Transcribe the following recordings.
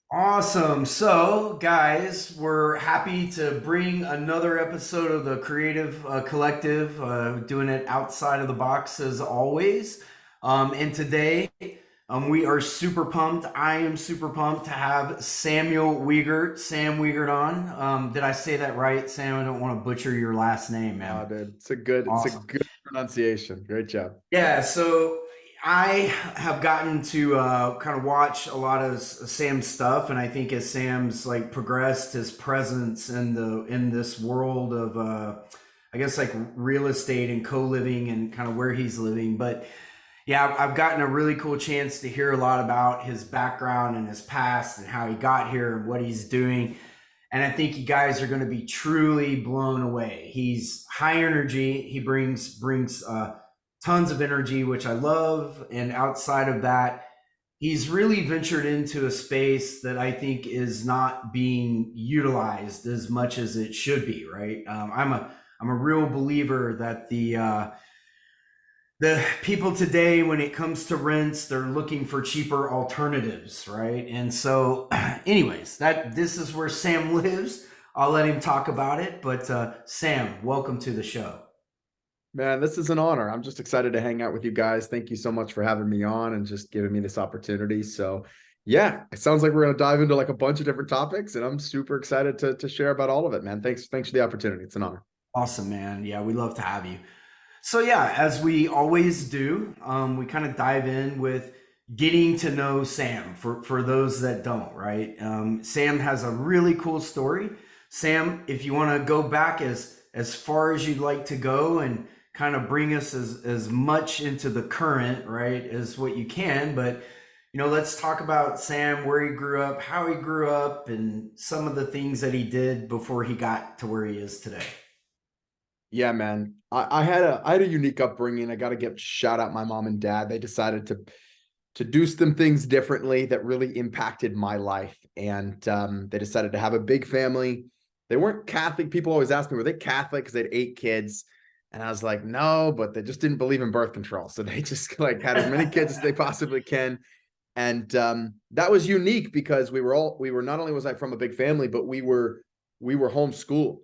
Awesome. So, guys, we're happy to bring another episode of the Creative Collective, doing it outside of the box as always. And today, we are super pumped. I am super pumped to have Sam Wegert on. Did I say that right, Sam? I don't want to butcher your last name, Oh, man. dude, it's a Awesome. good pronunciation. Great job. Yeah, so I have gotten to kind of watch a lot of Sam's stuff, and I think as Sam's like progressed his presence in this world of I guess like real estate and co-living and kind of where he's living. But yeah, I've gotten a really cool chance to hear a lot about his background and his past and how he got here and what he's doing. And I think you guys are going to be truly blown away. He's high energy. He brings tons of energy, which I love. And outside of that, he's really ventured into a space that I think is not being utilized as much as it should be. Right? I'm a real believer that the people today, when it comes to rents, they're looking for cheaper alternatives, right? And so anyways, that this is where Sam lives. I'll let him talk about it, but Sam, welcome to the show. Man, this is an honor. I'm just excited to hang out with you guys. Thank you so much for having me on and just giving me this opportunity. So, yeah, it sounds like we're going to dive into like a bunch of different topics, and I'm super excited to share about all of it, man. Thanks for the opportunity. It's an honor. Awesome, man. Yeah, we love to have you. So yeah, as we always do, we kind of dive in with getting to know Sam for those that don't, right? Sam has a really cool story. Sam, if you want to go back as far as you'd like to go and kind of bring us as much into the current, right, as what you can, but let's talk about Sam, where he grew up, how he grew up, and some of the things that he did before he got to where he is today. Yeah, man. I had a unique upbringing. I got to give shout out my mom and dad. They decided to do some things differently that really impacted my life. And they decided to have a big family. They weren't Catholic. People always ask me, were they Catholic? Because they had 8 kids. And I was like, no, but they just didn't believe in birth control. So they just like had as many kids as they possibly can. And that was unique because we were not only was I from a big family, but we were homeschooled.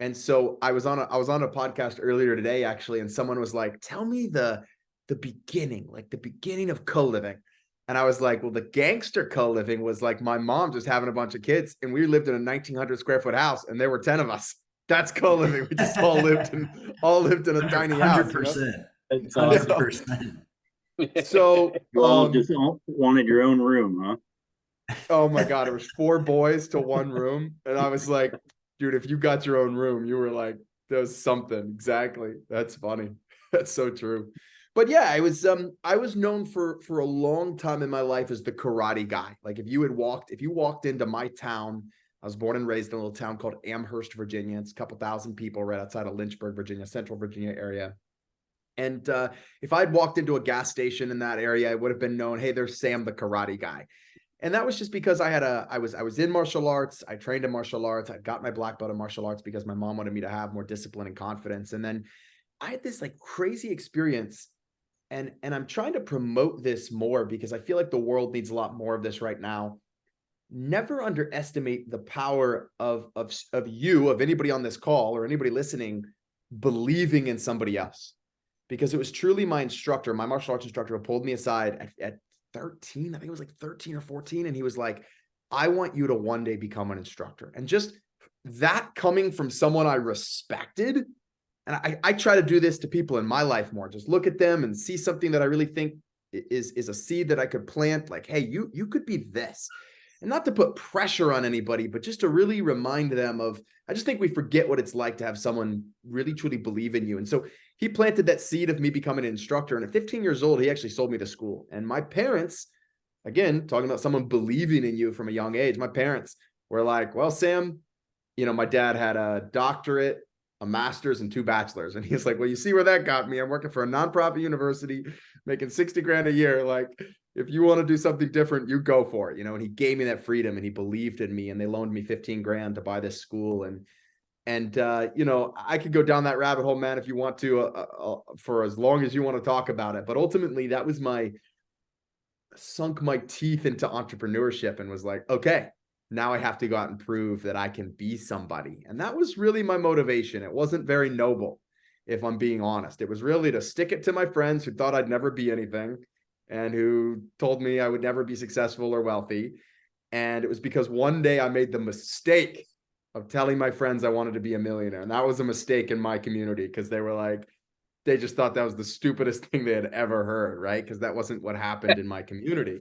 And so I was on a podcast earlier today, actually, and someone was like, tell me the beginning, like the beginning of co-living. And I was like, well, the gangster co-living was like my mom just having a bunch of kids, and we lived in a 1900 square foot house, and there were 10 of us. That's co-living. We just all lived in a tiny house, you know? 100%. That's I awesome. know. 100%. So, You all just wanted your own room, huh? oh my God, it was 4 boys to one room. And I was like, dude, if you got your own room, you were like, there's something. Exactly. That's funny. That's so true. But yeah, I was known for a long time in my life as the karate guy. Like if you walked into my town, I was born and raised in a little town called Amherst, Virginia. It's a couple thousand people right outside of Lynchburg, Virginia, Central Virginia area. And if I'd walked into a gas station in that area, I would have been known, hey, there's Sam the karate guy. And that was just because I was in martial arts. I trained in martial arts. I got my black belt in martial arts because my mom wanted me to have more discipline and confidence. And then I had this like crazy experience, and I'm trying to promote this more because I feel like the world needs a lot more of this right now. Never underestimate the power of anybody on this call or anybody listening, believing in somebody else. Because it was truly my instructor, my martial arts instructor, who pulled me aside at 13. I think it was like 13 or 14. And he was like, I want you to one day become an instructor. And just that coming from someone I respected. And I try to do this to people in my life more. Just look at them and see something that I really think is a seed that I could plant. Like, hey, you could be this. And not to put pressure on anybody, but just to really remind them of, I just think we forget what it's like to have someone really truly believe in you. And so he planted that seed of me becoming an instructor. And at 15 years old, he actually sold me to school. And my parents, again, talking about someone believing in you from a young age, my parents were like, well, Sam, my dad had a doctorate, a master's, and 2 bachelors. And he's like, well, you see where that got me. I'm working for a nonprofit university, making 60 grand a year. Like, if you want to do something different, you go for it, and he gave me that freedom, and he believed in me, and they loaned me 15 grand to buy this school. And I could go down that rabbit hole, man, if you want to, for as long as you want to talk about it. But ultimately, that was sunk my teeth into entrepreneurship and was like, okay, now I have to go out and prove that I can be somebody. And that was really my motivation. It wasn't very noble, if I'm being honest. It was really to stick it to my friends who thought I'd never be anything and who told me I would never be successful or wealthy. And it was because one day I made the mistake of telling my friends I wanted to be a millionaire. And that was a mistake in my community because they were like, they just thought that was the stupidest thing they had ever heard, right? Because that wasn't what happened in my community.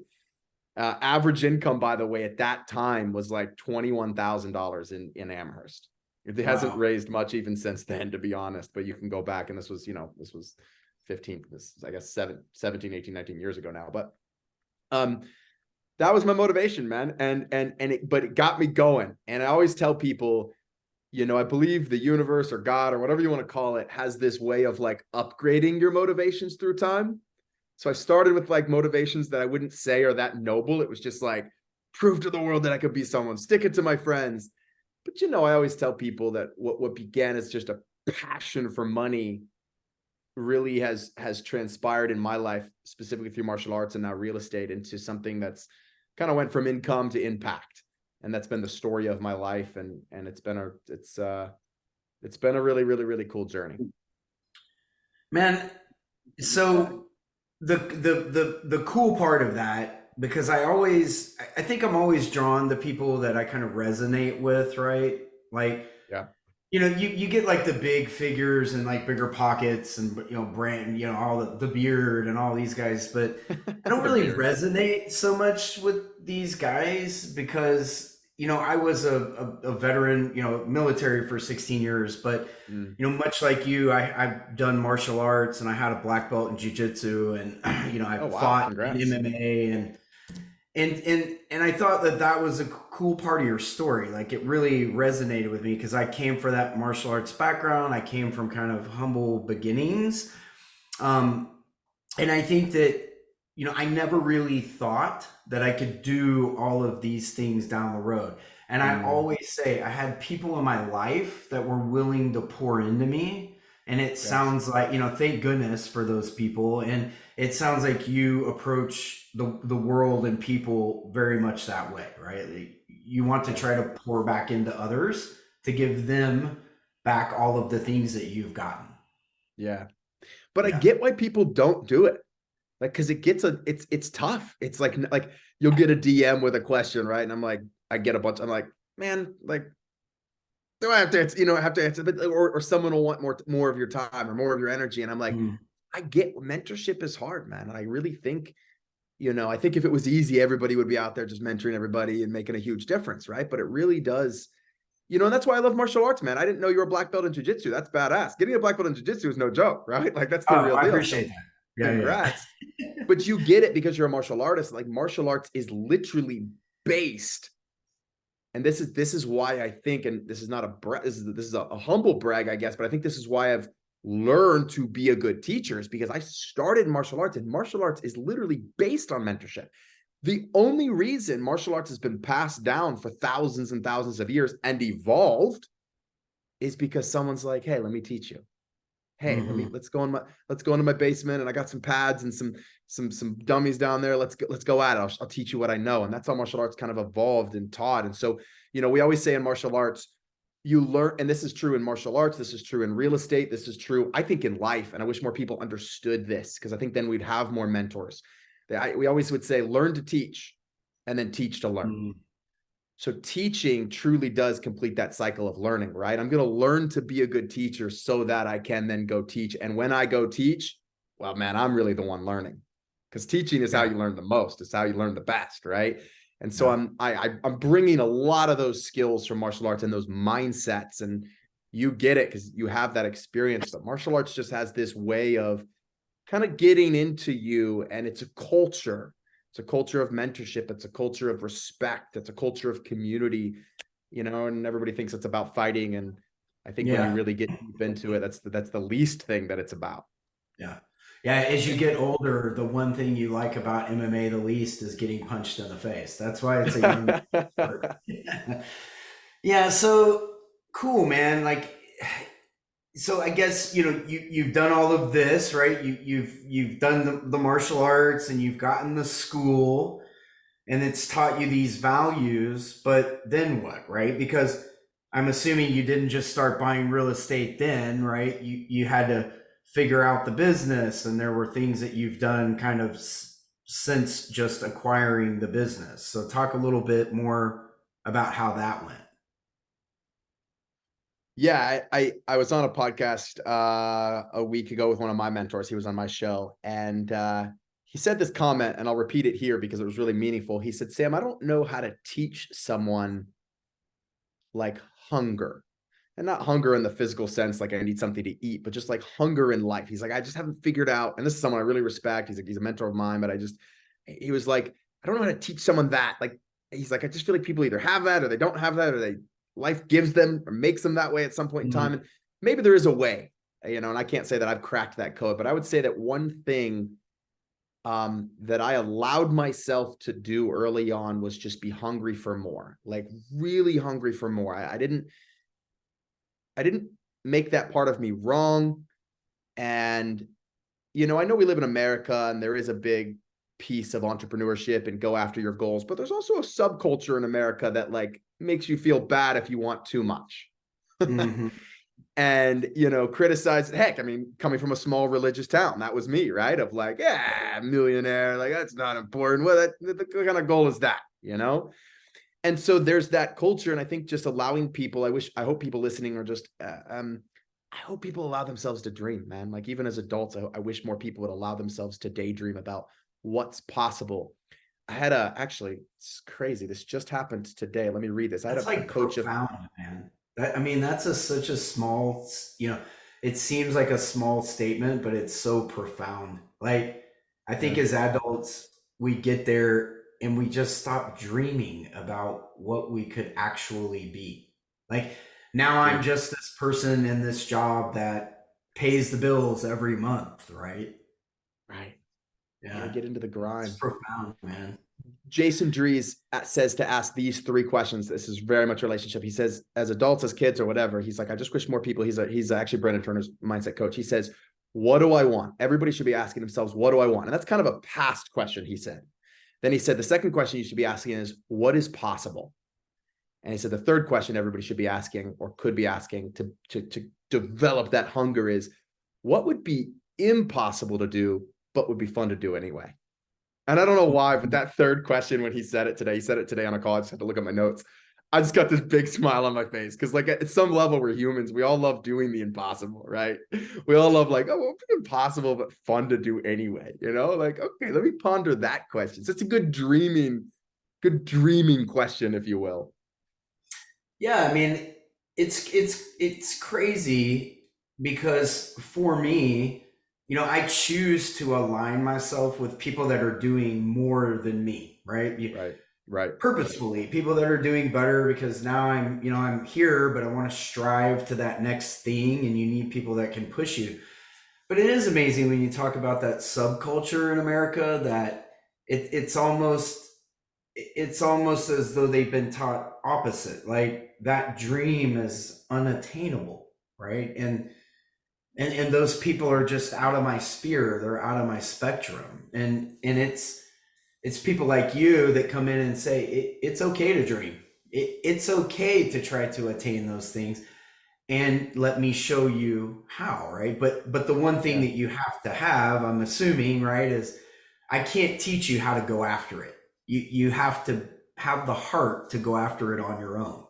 Average income, by the way, at that time was like $21,000 in Amherst. It hasn't raised much even since then, to be honest, but you can go back and this was, this was 15, this I guess 17, 18, 19 years ago now. But that was my motivation, man. But it got me going. And I always tell people, I believe the universe or God or whatever you want to call it has this way of like upgrading your motivations through time. So I started with like motivations that I wouldn't say are that noble. It was just like, prove to the world that I could be someone, stick it to my friends. But I always tell people that what began as just a passion for money really has transpired in my life, specifically through martial arts and now real estate, into something that's kind of went from income to impact. And that's been the story of my life. And it's been a really, really, really cool journey. Man, so the cool part of that, because I think I'm always drawn to people that I kind of resonate with, right? Like, Yeah. you get like the big figures and like bigger pockets and brand, all the beard and all these guys, but I don't really resonate so much with these guys because I was a veteran, military for 16 years, but much like you, I've done martial arts and I had a black belt in jiu-jitsu and I fought Congrats. in MMA and I thought that was a cool part of your story. Like it really resonated with me because I came from that martial arts background. I came from kind of humble beginnings. And I think that, I never really thought that I could do all of these things down the road. And I always say I had people in my life that were willing to pour into me. And it sounds like, thank goodness for those people. And it sounds like you approach the world and people very much that way, right? Like you want to try to pour back into others to give them back all of the things that you've gotten. Yeah. But I get why people don't do it. Like, cause it's tough. It's like you'll get a DM with a question, right? And I'm like, I get a bunch. I'm like, man, like, do I have to answer, I have to answer, but or someone will want more of your time or more of your energy. And I'm like, I get mentorship is hard, man. And I really think, I think if it was easy, everybody would be out there just mentoring everybody and making a huge difference, right? But it really does, and that's why I love martial arts, man. I didn't know you were a black belt in jiu-jitsu. That's badass. Getting a black belt in jiu-jitsu is no joke, right? Like that's the real I deal. appreciate that. Yeah, congrats. Yeah. But you get it because you're a martial artist. Like martial arts is literally based. And this is why I think, and this is not this is a humble brag, I guess, but I think this is why I've learned to be a good teacher is because I started martial arts, and martial arts is literally based on mentorship. The only reason martial arts has been passed down for thousands and thousands of years and evolved is because someone's like, hey, let me teach you. Hey, let's go into my basement, and I got some pads and some dummies down there. Let's go at it. I'll teach you what I know. And that's how martial arts kind of evolved and taught. And so, we always say in martial arts, you learn, and this is true in martial arts, this is true in real estate, this is true, I think, in life. And I wish more people understood this because I think then we'd have more mentors. We always would say, learn to teach and then teach to learn. So teaching truly does complete that cycle of learning, right? I'm going to learn to be a good teacher so that I can then go teach. And when I go teach, well, man, I'm really the one learning because teaching is how you learn the most. It's how you learn the best, right? And so I'm bringing a lot of those skills from martial arts and those mindsets, and you get it because you have that experience. But martial arts just has this way of kind of getting into you, and it's a culture. It's a culture of mentorship. It's a culture of respect. It's a culture of community, and everybody thinks it's about fighting. And I think when you really get deep into it, that's the least thing that it's about. Yeah. Yeah. As you get older, the one thing you like about MMA the least is getting punched in the face. That's why it's a young sport. Yeah. So cool, man. Like, so I guess you've done all of this, right? You've done the martial arts, and you've gotten the school, and it's taught you these values, but then what, right? Because I'm assuming you didn't just start buying real estate then, right? You had to figure out the business, and there were things that you've done kind of since just acquiring the business. So talk a little bit more about how that went. Yeah, I was on a podcast a week ago with one of my mentors. He was on my show, and he said this comment, and I'll repeat it here because it was really meaningful. He said, "Sam, I don't know how to teach someone like hunger." And not hunger in the physical sense, like I need something to eat, but just like hunger in life. He's like, I just haven't figured out, and this is someone I really respect. He's like, he's a mentor of mine, but he was like, I don't know how to teach someone that. Like, he's like, I just feel like people either have that or they don't have that, or life gives them or makes them that way at some point in time. And maybe there is a way, and I can't say that I've cracked that code, but I would say that one thing that I allowed myself to do early on was just be hungry for more, like really hungry for more. I didn't make that part of me wrong. And, I know we live in America and there is a big piece of entrepreneurship and go after your goals, but there's also a subculture in America that like makes you feel bad if you want too much. Mm-hmm. And, criticize, heck, I mean, coming from a small religious town, that was me, right? Of like, yeah, millionaire, like that's not important. What kind of goal is that, And so there's that culture. And I think just allowing people, I hope people listening are just, I hope people allow themselves to dream, man. Like even as adults, I wish more people would allow themselves to daydream about what's possible. I had actually, it's crazy. This just happened today. Let me read this. I had That's a like coach profound, man. I mean, that's such a small, it seems like a small statement, but it's so profound. Like, I think Yeah. as adults, we get there and we just stop dreaming about what we could actually be. Like, now I'm just this person in this job that pays the bills every month, right? Right. Yeah. Get into the It's grind. profound, man. Jason Dries says to ask these 3 questions. This is very much relationship. He says, as adults, as kids or whatever, he's like, I just wish more people, he's actually Brendan Turner's mindset coach. He says, what do I want? Everybody should be asking themselves, what do I want? And that's kind of a past question, he said. Then he said, the second question you should be asking is, what is possible? And he said, the third question everybody should be asking or could be asking to develop that hunger is, what would be impossible to do, but would be fun to do anyway? And I don't know why, but that third question, when he said it today on a call, I just had to look at my notes. I just got this big smile on my face because like at some level we're humans. We all love doing the impossible, right? We all love like, oh, well, it's impossible, but fun to do anyway, Like, okay, let me ponder that question. So it's a good dreaming question, if you will. Yeah, I mean, it's crazy because for me, I choose to align myself with people that are doing more than me, right? Right. Purposefully, people that are doing better because now I'm here, but I want to strive to that next thing, and you need people that can push you. But it is amazing when you talk about that subculture in America that it's almost as though they've been taught opposite. Like that dream is unattainable, right? And those people are just out of my sphere. They're out of my spectrum. And it's people like you that come in and say it's okay to dream. It's okay to try to attain those things, and let me show you how, right? But the one thing that you have to have, I'm assuming, right, is I can't teach you how to go after it. You have to have the heart to go after it on your own.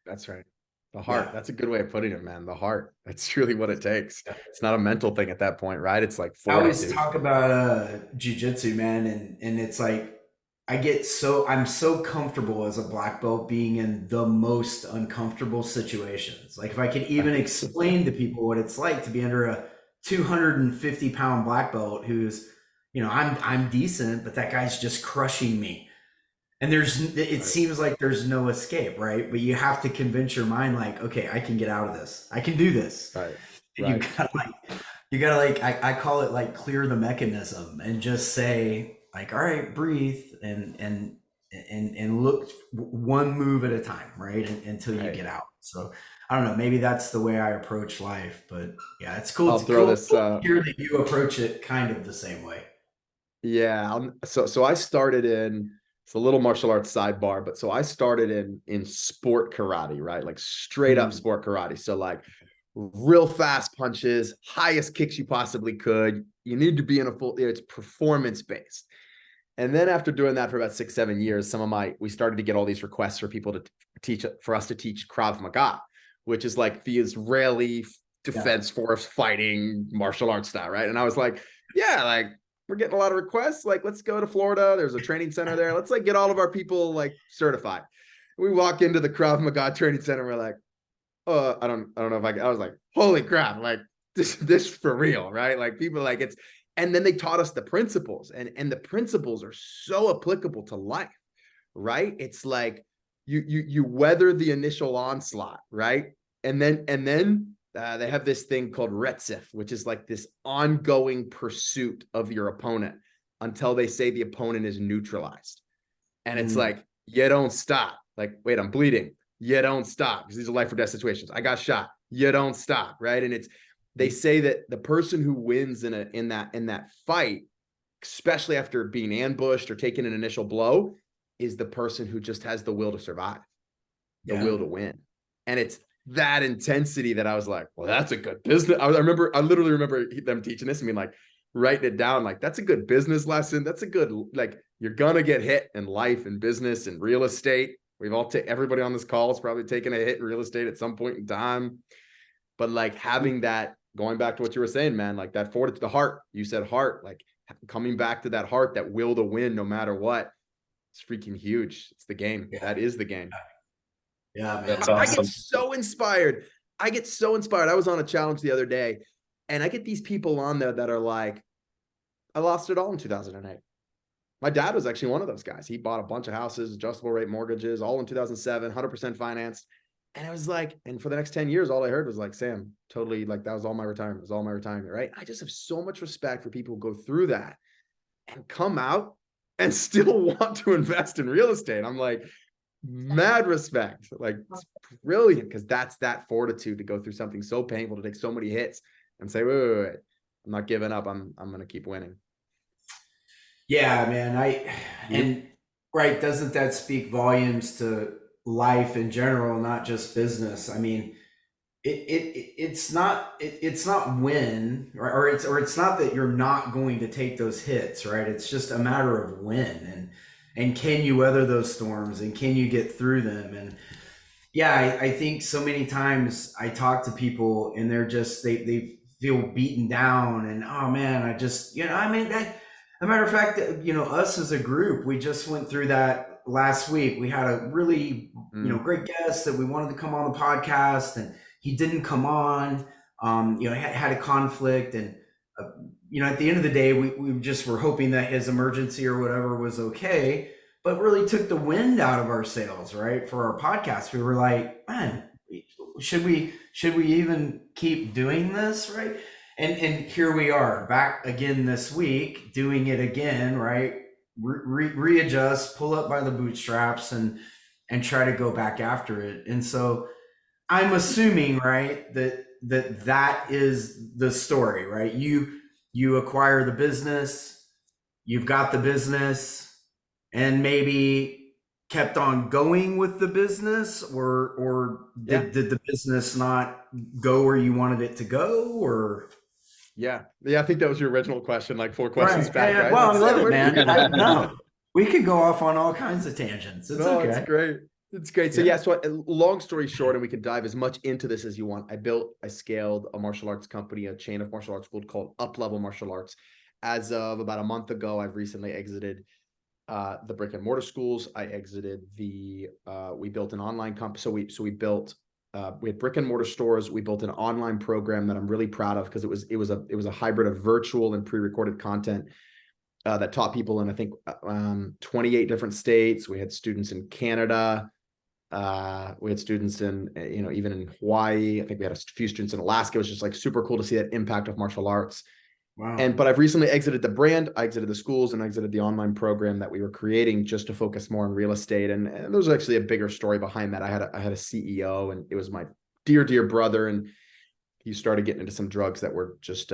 That's right. The heart. Yeah. That's a good way of putting it, man. The heart. That's truly what it takes. It's not a mental thing at that point, right? It's like I always talk about jujitsu, man, and it's like I'm so comfortable as a black belt being in the most uncomfortable situations. Like if I could even explain to people what it's like to be under a 250-pound black belt who's, I'm decent, but that guy's just crushing me. And it seems like there's no escape, right? But you have to convince your mind, like, okay, I can get out of this. I can do this. Right. And you gotta I call it like clear the mechanism and just say like, all right, breathe and and look one move at a time, right? Until you Right. get out. So I don't know, maybe that's the way I approach life, but yeah, it's cool. I'll It's throw cool this. to hear that you approach it kind of the same way. Yeah. So I started in, it's a little martial arts sidebar, but so I started in sport karate, right? Like straight up sport karate. So like real fast punches, highest kicks you possibly could. You need to be in a full, it's performance based. And then after doing that for about 6-7 years, we started to get all these requests for people to for us to teach Krav Maga, which is like the Israeli defense force fighting martial arts style, right? And I was like, yeah, like we're getting a lot of requests. Like, let's go to Florida. There's a training center there. Let's like get all of our people like certified. We walk into the Krav Maga training center. We're like, I don't know if I was like, holy crap, like this for real, right? Like people like it's, and then they taught us the principles, and the principles are so applicable to life, right? It's like you weather the initial onslaught, right? And then they have this thing called retzef, which is like this ongoing pursuit of your opponent until they say the opponent is neutralized. And it's like, you don't stop. Like, wait, I'm bleeding. You don't stop, because these are life or death situations. I got shot. You don't stop, right? And they say that the person who wins in that fight, especially after being ambushed or taking an initial blow, is the person who just has the will to survive, the will to win. And it's that intensity that I was like, well, that's a good business. I literally remember them teaching this. I mean, like writing it down, like that's a good business lesson. That's a good, like, you're gonna get hit in life and business and real estate. We've all everybody on this call has probably taken a hit in real estate at some point in time. But like having that, going back to what you were saying, man, like that fortitude, the heart, you said heart, like coming back to that heart, that will to win no matter what. It's freaking huge. It's the game. Yeah. That is the game. Yeah, man. That's I awesome. get so inspired. I was on a challenge the other day, and I get these people on there that are like, I lost it all in 2008. My dad was actually one of those guys. He bought a bunch of houses, adjustable rate mortgages, all in 2007, 100% financed. And it was like, and for the next 10 years, all I heard was like, Sam, totally, like that was all my retirement. It was all my retirement, right? I just have so much respect for people who go through that and come out and still want to invest in real estate. I'm like, mad respect. Like, it's brilliant, because that's that fortitude to go through something so painful, to take so many hits and say, wait. I'm not giving up. I'm going to keep winning. Yeah, man. Right, doesn't that speak volumes to life in general, not just business? I mean, it's not when, or it's not that you're not going to take those hits, right? It's just a matter of when, and can you weather those storms, and can you get through them? And yeah, I think so many times I talk to people and they're just they feel beaten down, and oh man, I just, I mean, a matter of fact, us as a group, we just went through that last week. We had a really great guest that we wanted to come on the podcast, and he didn't come on. Had a conflict, and at the end of the day, we just were hoping that his emergency or whatever was okay, but really took the wind out of our sails, right? For our podcast, we were like, man, should we even keep doing this, right? And here we are back again this week, doing it again, right? Readjust, pull up by the bootstraps, and try to go back after it. And so I'm assuming, right, that is the story, right? You acquire the business, you've got the business, and maybe kept on going with the business, or did the business not go where you wanted it to go, or? Yeah, I think that was your original question, like 4 questions back, right? Well, I love it, man. No, we could go off on all kinds of tangents. It's okay. It's great. It's great. So so long story short, and we can dive as much into this as you want. I scaled a martial arts company, a chain of martial arts school called Up Level Martial Arts. As of about a month ago, I've recently exited the brick and mortar schools. I exited we built an online company. So we built, we had brick and mortar stores. We built an online program that I'm really proud of, because it was a hybrid of virtual and pre-recorded content that taught people in, I think, 28 different states. We had students in Canada. We had students in, even in Hawaii. I think we had a few students in Alaska. It was just like super cool to see that impact of martial arts Wow. But I've recently exited the brand, I exited the schools, and I exited the online program that we were creating just to focus more on real estate. And there was actually a bigger story behind that. I had a CEO, and it was my dear brother, and he started getting into some drugs that were just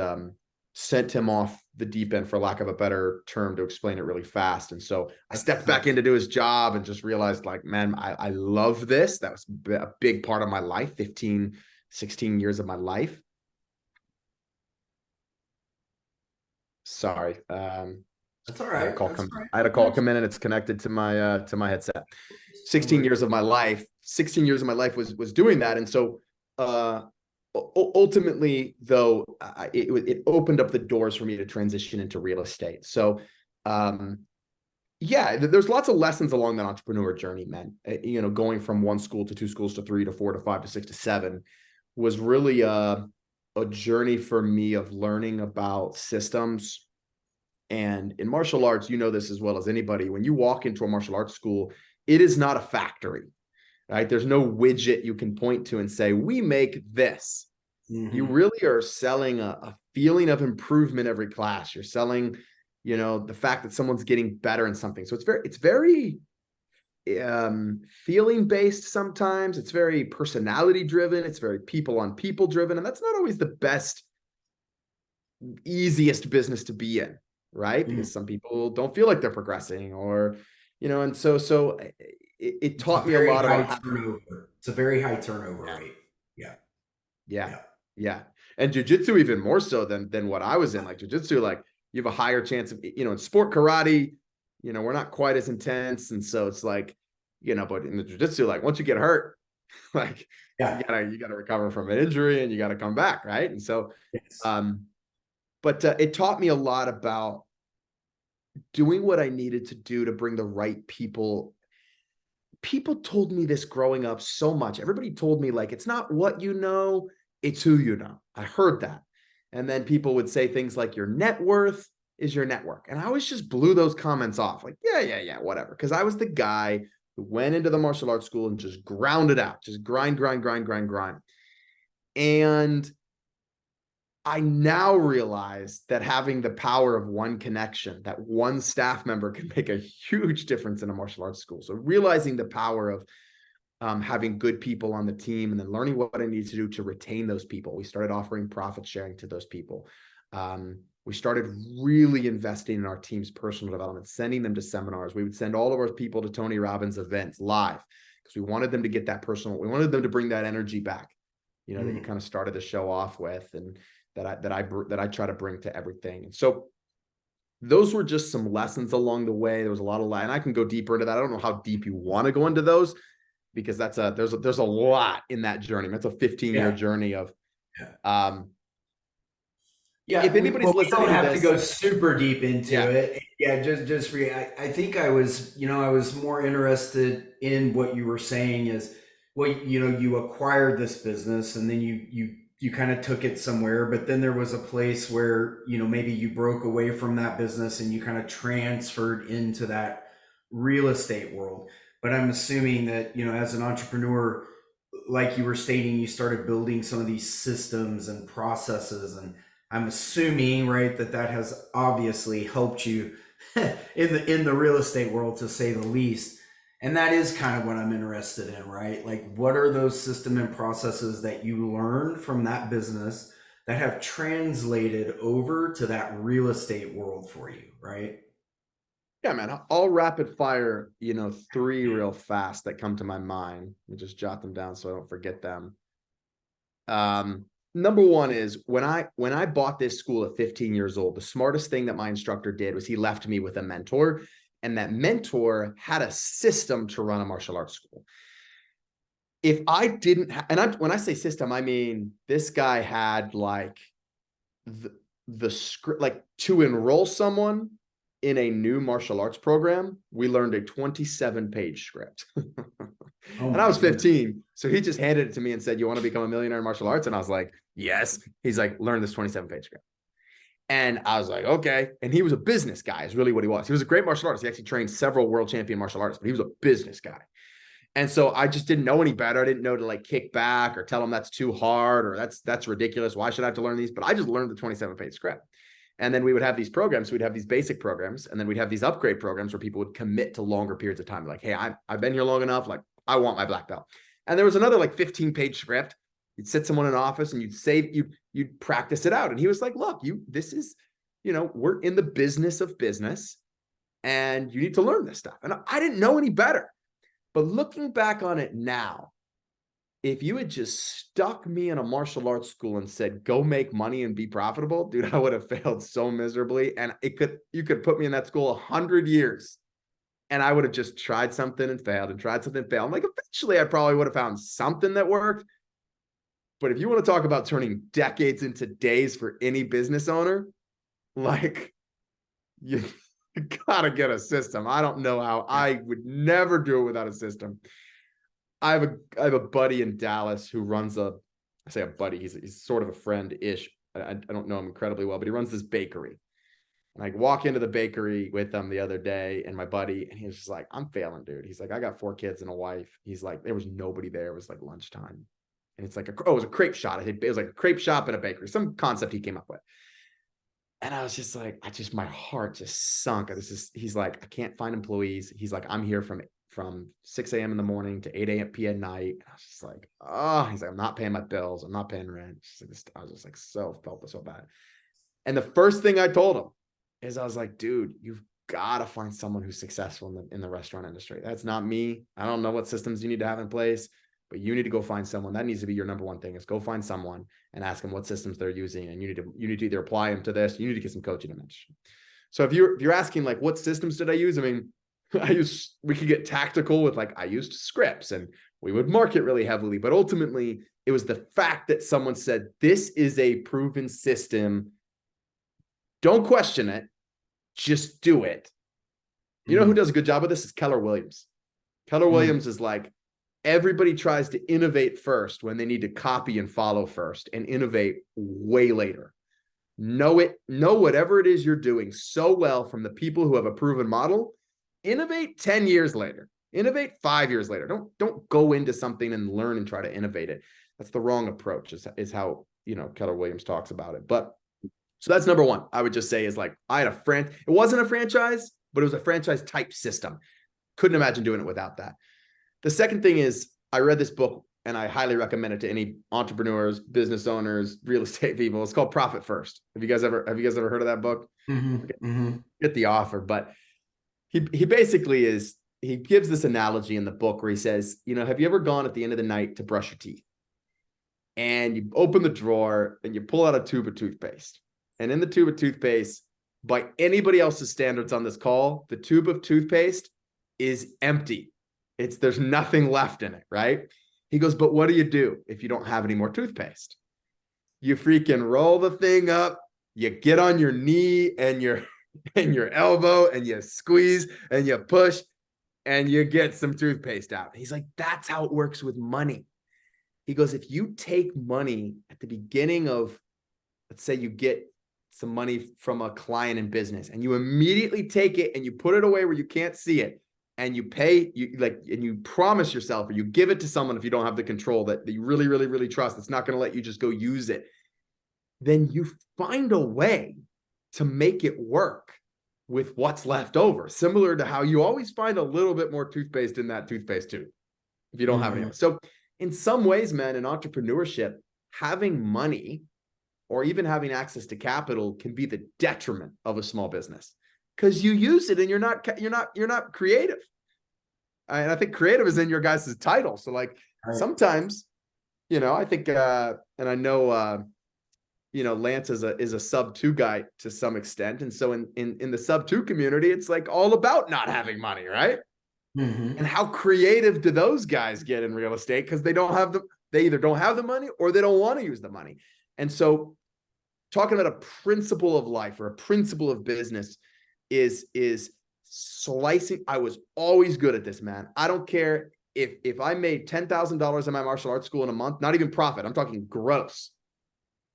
sent him off the deep end, for lack of a better term to explain it really fast. And so I stepped back in to do his job and just realized, like, man, I love this. That was a big part of my life, 15, 16 years of my life. Sorry. That's all I had a right. call That's come all right. I had a call come in, and it's connected to my headset. 16 years of my life, 16 years of my life was doing that. And so ultimately, though, it opened up the doors for me to transition into real estate. So yeah, there's lots of lessons along that entrepreneur journey, man. You know, going from one school to two schools to three to four to five to six to seven was really a journey for me of learning about systems. And in martial arts, you know this as well as anybody, when you walk into a martial arts school, it is not a factory, right? There's no widget you can point to and say, we make this. You really are selling a feeling of improvement every class. You're selling, you know, the fact that someone's getting better in something. So it's very feeling based. Sometimes it's very personality driven. It's very people on people driven. And that's not always the best, easiest business to be in, right? Because some people don't feel like they're progressing, or, you know, and so it taught me a lot about how. Turnover. It's a very high turnover Yeah. rate. Yeah. Yeah. Yeah. Yeah. And jujitsu even more so than what I was in. Like jujitsu, like you have a higher chance of, you know, in sport karate, you know, we're not quite as intense. And so it's like, you know, but in the jujitsu, like once you get hurt, like Yeah. you gotta recover from an injury and you gotta come back. Right. And so Yes. but it taught me a lot about doing what I needed to do to bring the right people. People told me this growing up so much. Everybody told me, like, it's not what you know, it's who you know. I heard that. And then people would say things like, your net worth is your network. And I always just blew those comments off. Like, yeah, whatever. Because I was the guy who went into the martial arts school and just ground it out, just grind. And I now realize that having the power of one connection, that one staff member can make a huge difference in a martial arts school. So realizing the power of having good people on the team, and then learning what I need to do to retain those people. We started offering profit sharing to those people. We started really investing in our team's personal development, sending them to seminars. We would send all of our people to Tony Robbins events live because we wanted them to get that personal. We wanted them to bring that energy back, you know, that you kind of started the show off with, and that I try to bring to everything. And so those were just some lessons along the way. There was a lot of, and I can go deeper into that. I don't know how deep you want to go into those, because there's a lot in that journey. That's a 15-year journey of, if anybody's we listening don't to have to this, go super deep into yeah. it. Yeah, just for I think I was, you know, I was more interested in what you were saying is, well, you know, you acquired this business and then you kind of took it somewhere, but then there was a place where, you know, maybe you broke away from that business and you kind of transferred into that real estate world. But I'm assuming that, you know, as an entrepreneur, like you were stating, you started building some of these systems and processes, and I'm assuming, right, that that has obviously helped you in the real estate world, to say the least. And that is kind of what I'm interested in, right? Like, what are those system and processes that you learned from that business that have translated over to that real estate world for you, right? Yeah, man, I'll rapid fire, you know, 3 real fast that come to my mind. Let me just jot them down so I don't forget them. Number one is when I bought this school at 15 years old, the smartest thing that my instructor did was he left me with a mentor, and that mentor had a system to run a martial arts school. If I didn't, when I say system, I mean, this guy had like the script, like to enroll someone in a new martial arts program, we learned a 27-page script. Oh And I my was goodness. 15. So he just handed it to me and said, you want to become a millionaire in martial arts? And I was like, yes. He's like, learn this 27-page script. And I was like, okay. And he was a business guy, is really what he was. He was a great martial artist. He actually trained several world champion martial artists, but he was a business guy. And so I just didn't know any better. I didn't know to like kick back or tell him that's too hard or that's ridiculous. Why should I have to learn these? But I just learned the 27-page script. And then we would have these programs. We'd have these basic programs, and then we'd have these upgrade programs where people would commit to longer periods of time. Like, hey, I've been here long enough. Like, I want my black belt. And there was another like 15-page script. You'd sit someone in an office and you'd practice it out. And he was like, look, this is, we're in the business of business and you need to learn this stuff. And I didn't know any better. But looking back on it now, if you had just stuck me in a martial arts school and said, go make money and be profitable, dude, I would have failed so miserably. And you could put me in that school 100 years and I would have just tried something and failed and tried something and failed. I'm like, eventually I probably would have found something that worked. But if you want to talk about turning decades into days for any business owner, like, you gotta get a system. I don't know how. I would never do it without a system. I have a buddy in Dallas who runs I say a buddy, he's sort of a friend-ish. I don't know him incredibly well, but he runs this bakery. And I walk into the bakery with him the other day, and my buddy, and he was just like, I'm failing, dude. He's like, I got 4 kids and a wife. He's like, there was nobody there. It was like lunchtime. And it's like, it was a crepe shop. It was like a crepe shop and a bakery, some concept he came up with. And I was just like, my heart just sunk. He's like, I can't find employees. He's like, I'm here from 6 a.m. in the morning to 8 a.m. p.m. at night. And I was just like, oh, he's like, I'm not paying my bills. I'm not paying rent. I was just like, felt so bad. And the first thing I told him is I was like, dude, you've got to find someone who's successful in the restaurant industry. That's not me. I don't know what systems you need to have in place, but you need to go find someone. That needs to be your number one thing, is go find someone and ask them what systems they're using. And you need to either apply them to this, you need to get some coaching in it. So if you're asking like, what systems did I use? I mean, we could get tactical with like, I used scripts and we would market really heavily, but ultimately it was the fact that someone said, this is a proven system. Don't question it. Just do it. You know who does a good job of this is Keller Williams. Keller Williams is like, everybody tries to innovate first when they need to copy and follow first, and innovate way later. Know whatever it is you're doing so well from the people who have a proven model. Innovate 10 years later. Innovate 5 years later. Don't go into something and learn and try to innovate it. That's the wrong approach, is how, Keller Williams talks about it. But so that's number one. I would just say is like, I had it wasn't a franchise, but it was a franchise type system. Couldn't imagine doing it without that. The second thing is, I read this book and I highly recommend it to any entrepreneurs, business owners, real estate people. It's called Profit First. Have you guys ever heard of that book? Get the offer, but he basically he gives this analogy in the book where he says, have you ever gone at the end of the night to brush your teeth? And you open the drawer and you pull out a tube of toothpaste. And in the tube of toothpaste, by anybody else's standards on this call, the tube of toothpaste is empty. There's nothing left in it, right? He goes, but what do you do if you don't have any more toothpaste? You freaking roll the thing up, you get on your knee and your elbow, and you squeeze and you push and you get some toothpaste out. He's like, that's how it works with money. He goes, if you take money at the beginning of, let's say you get some money from a client in business, and you immediately take it and you put it away where you can't see it, and you pay, and you promise yourself, or you give it to someone if you don't have the control that you really, really, really trust, that's not going to let you just go use it, then you find a way to make it work with what's left over. Similar to how you always find a little bit more toothpaste in that toothpaste tube if you don't have any. So in some ways, man, in entrepreneurship, having money or even having access to capital can be the detriment of a small business, because you use it and you're not creative. And I think creative is in your guys' title. So like, right. Sometimes, I think, and I know, Lance is a sub 2 guy to some extent. And so in the sub 2 community, it's like all about not having money, right? And how creative do those guys get in real estate? Because they either don't have the money or they don't want to use the money. And so talking about a principle of life or a principle of business is slicing. I was always good at this, man. I don't care if I made $10,000 in my martial arts school in a month, not even profit. I'm talking gross.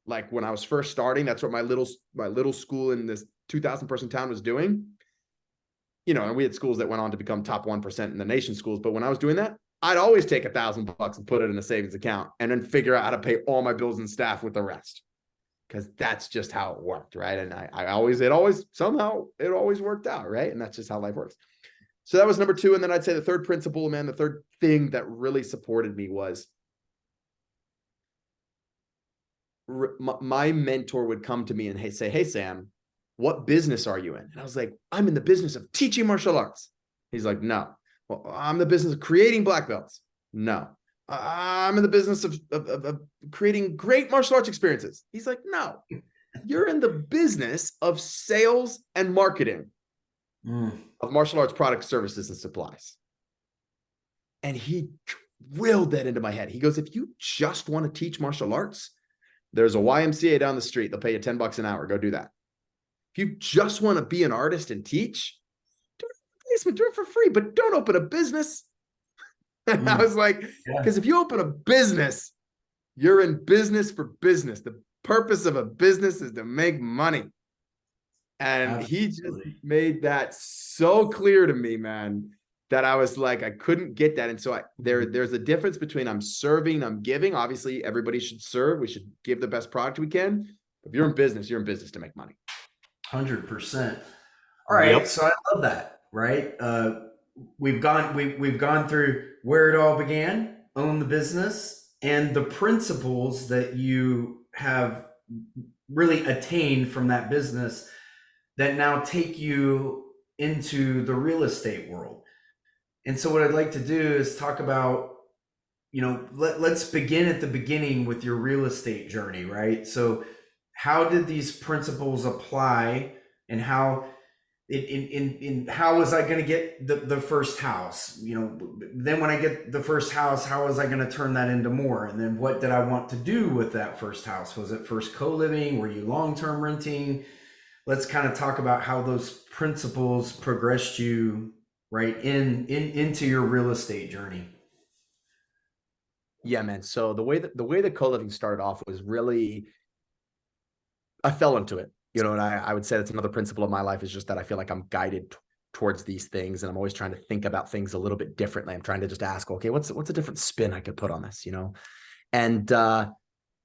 Like when I was first starting, that's what my little school in this 2,000 person town was doing. And we had schools that went on to become top 1% in the nation schools. But when I was doing that, I'd always take $1,000 and put it in a savings account and then figure out how to pay all my bills and staff with the rest. because that's just how it worked, right? And it always worked out, right? And that's just how life works. So that was number 2. And then I'd say the third principle, man, the third thing that really supported me was my mentor would come to me and say, hey, Sam, what business are you in? And I was like, I'm in the business of teaching martial arts. He's like, no. Well, I'm in the business of creating black belts. No. I'm in the business of creating great martial arts experiences. He's like, no, you're in the business of sales and marketing of martial arts products, services, and supplies. And he drilled that into my head. He goes, if you just want to teach martial arts, there's a YMCA down the street. They'll pay you $10 an hour. Go do that. If you just want to be an artist and teach, do it for free, but don't open a business. And I was like, because if you open a business, you're in business for business. The purpose of a business is to make money. And Absolutely. He just made that so clear to me, man, that I was like, I couldn't get that. And so there's a difference between I'm serving, I'm giving. Obviously, everybody should serve. We should give the best product we can. If you're in business to make money. 100%. All right. Yep. So I love that. Right. We've gone through where it all began, own the business, and the principles that you have really attained from that business that now take you into the real estate world. And so what I'd like to do is talk about, let's begin at the beginning with your real estate journey, right? So how did these principles apply, and how how was I going to get the first house? Then when I get the first house, how was I going to turn that into more? And then what did I want to do with that first house? Was it first co-living? Were you long-term renting? Let's kind of talk about how those principles progressed you right into your real estate journey. Yeah, man. So the way that co-living started off was really, I fell into it. And I would say that's another principle of my life, is just that I feel like I'm guided towards these things, and I'm always trying to think about things a little bit differently. I'm trying to just ask, okay, what's a different spin I could put on this, And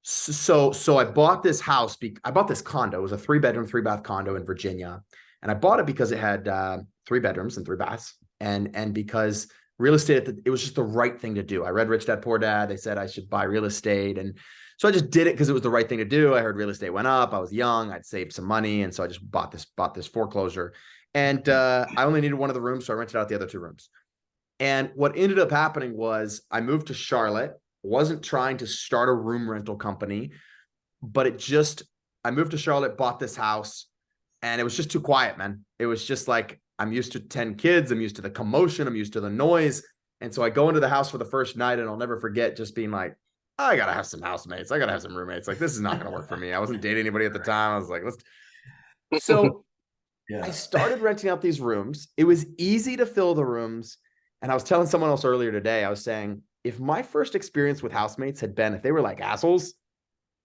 so I bought this house. I bought this condo. It was a 3-bedroom, 3-bath condo in Virginia, and I bought it because it had 3 bedrooms and 3 baths, and because real estate, it was just the right thing to do. I read Rich Dad Poor Dad. They said I should buy real estate, and so I just did it because it was the right thing to do. I heard real estate went up. I was young. I'd saved some money. And so I just bought this foreclosure. And I only needed one of the rooms, so I rented out the other 2 rooms. And what ended up happening was I moved to Charlotte, wasn't trying to start a room rental company, but I moved to Charlotte, bought this house, and it was just too quiet, man. It was just like, I'm used to 10 kids. I'm used to the commotion. I'm used to the noise. And so I go into the house for the first night, and I'll never forget just being like, I got to have some housemates. I got to have some roommates. Like, this is not going to work for me. I wasn't dating anybody at the time. I was like, So yeah. I started renting out these rooms. It was easy to fill the rooms. And I was telling someone else earlier today, I was saying, if my first experience with housemates had been, if they were like assholes,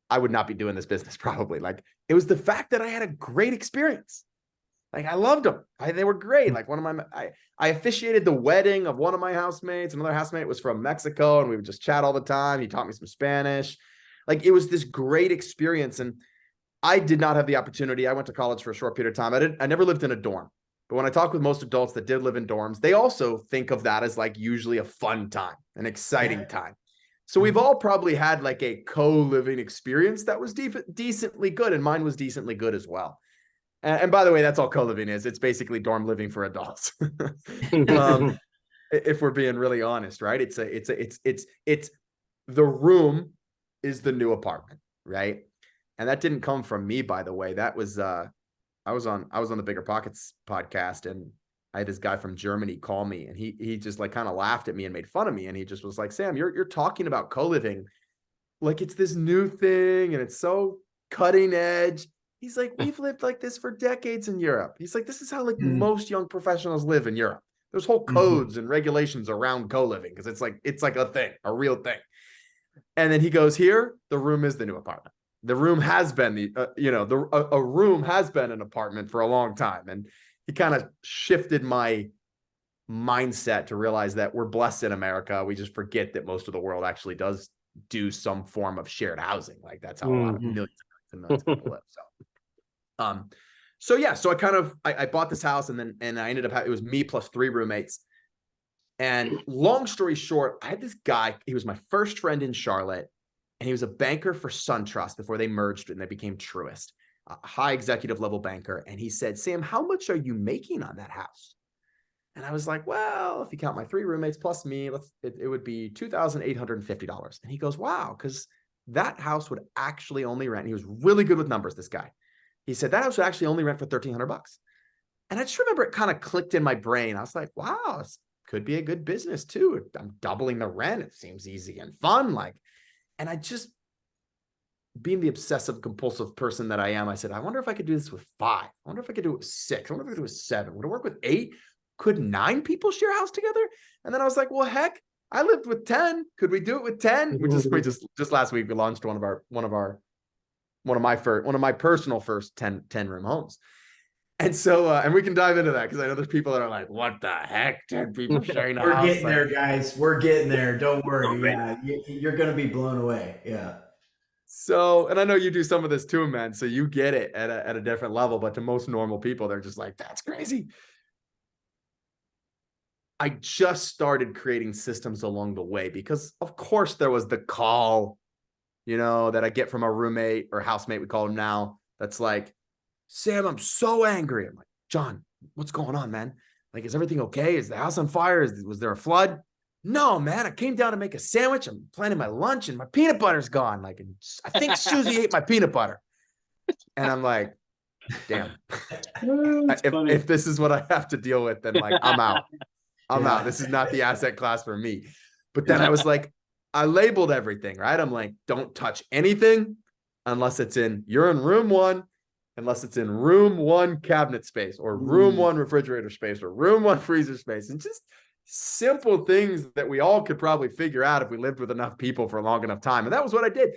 I would not be doing this business probably. Like, it was the fact that I had a great experience. Like, I loved them. They were great. Like, I officiated the wedding of one of my housemates. Another housemate was from Mexico, and we would just chat all the time. He taught me some Spanish. Like, it was this great experience. And I did not have the opportunity. I went to college for a short period of time. I never lived in a dorm. But when I talk with most adults that did live in dorms, they also think of that as like usually a fun time, an exciting time. So we've all probably had like a co-living experience that was decently good, and mine was decently good as well. And by the way, that's all co-living is. It's basically dorm living for adults. If we're being really honest, right? It's the room is the new apartment, right? And that didn't come from me, by the way. That was I was on the Bigger Pockets podcast, and I had this guy from Germany call me, and he just like kind of laughed at me and made fun of me, and he just was like, Sam, you're talking about co-living like it's this new thing and it's so cutting edge. He's like, we've lived like this for decades in Europe. He's like, this is how like most young professionals live in Europe. There's whole codes and regulations around co-living because it's like a thing, a real thing. And then he goes, here, the room is the new apartment. The room has been a room has been an apartment for a long time. And he kind of shifted my mindset to realize that we're blessed in America. We just forget that most of the world actually does do some form of shared housing. Like, that's how a lot of millions of to people live. So yeah, so I bought this house, and I ended up it was me plus 3 roommates. And long story short, I had this guy, he was my first friend in Charlotte, and he was a banker for SunTrust before they merged and they became Truist, a high executive level banker. And he said, Sam, how much are you making on that house? And I was like, well, if you count my 3 roommates plus me, it would be $2,850. And he goes, wow, because that house would actually only rent. He was really good with numbers, this guy. He said that house would actually only rent for $1,300. And I just remember it kind of clicked in my brain. I was like, wow, this could be a good business too. I'm doubling the rent. It seems easy and fun. And I just, being the obsessive compulsive person that I am, I said, I wonder if I could do this with 5. I wonder if I could do it with 6. I wonder if I could do it with 7. Would it work with 8? Could 9 people share a house together? And then I was like, well, heck, I lived with 10. Could we do it with 10? We just last week we launched one of my personal first 10 room homes. And so, and we can dive into that because I know there's people that are like, what the heck? 10 people sharing a house? We're getting there, guys. We're getting there. Don't worry. Yeah, you're going to be blown away. Yeah. So, and I know you do some of this too, man. So you get it at a different level, but to most normal people, they're just like, that's crazy. I just started creating systems along the way because of course there was the call, that I get from a roommate or housemate, we call him now. That's like, Sam, I'm so angry. I'm like, John, what's going on, man? Like, is everything okay? Is the house on fire? Was there a flood? No, man, I came down to make a sandwich. I'm planning my lunch and my peanut butter's gone. Like, I think Susie ate my peanut butter. And I'm like, damn, if this is what I have to deal with, then like, I'm out. I'm out. This is not the asset class for me. But then I was like, I labeled everything, right? I'm like, don't touch anything unless you're in room 1, unless it's in room 1 cabinet space or room 1 refrigerator space or room 1 freezer space. And just simple things that we all could probably figure out if we lived with enough people for a long enough time. And that was what I did.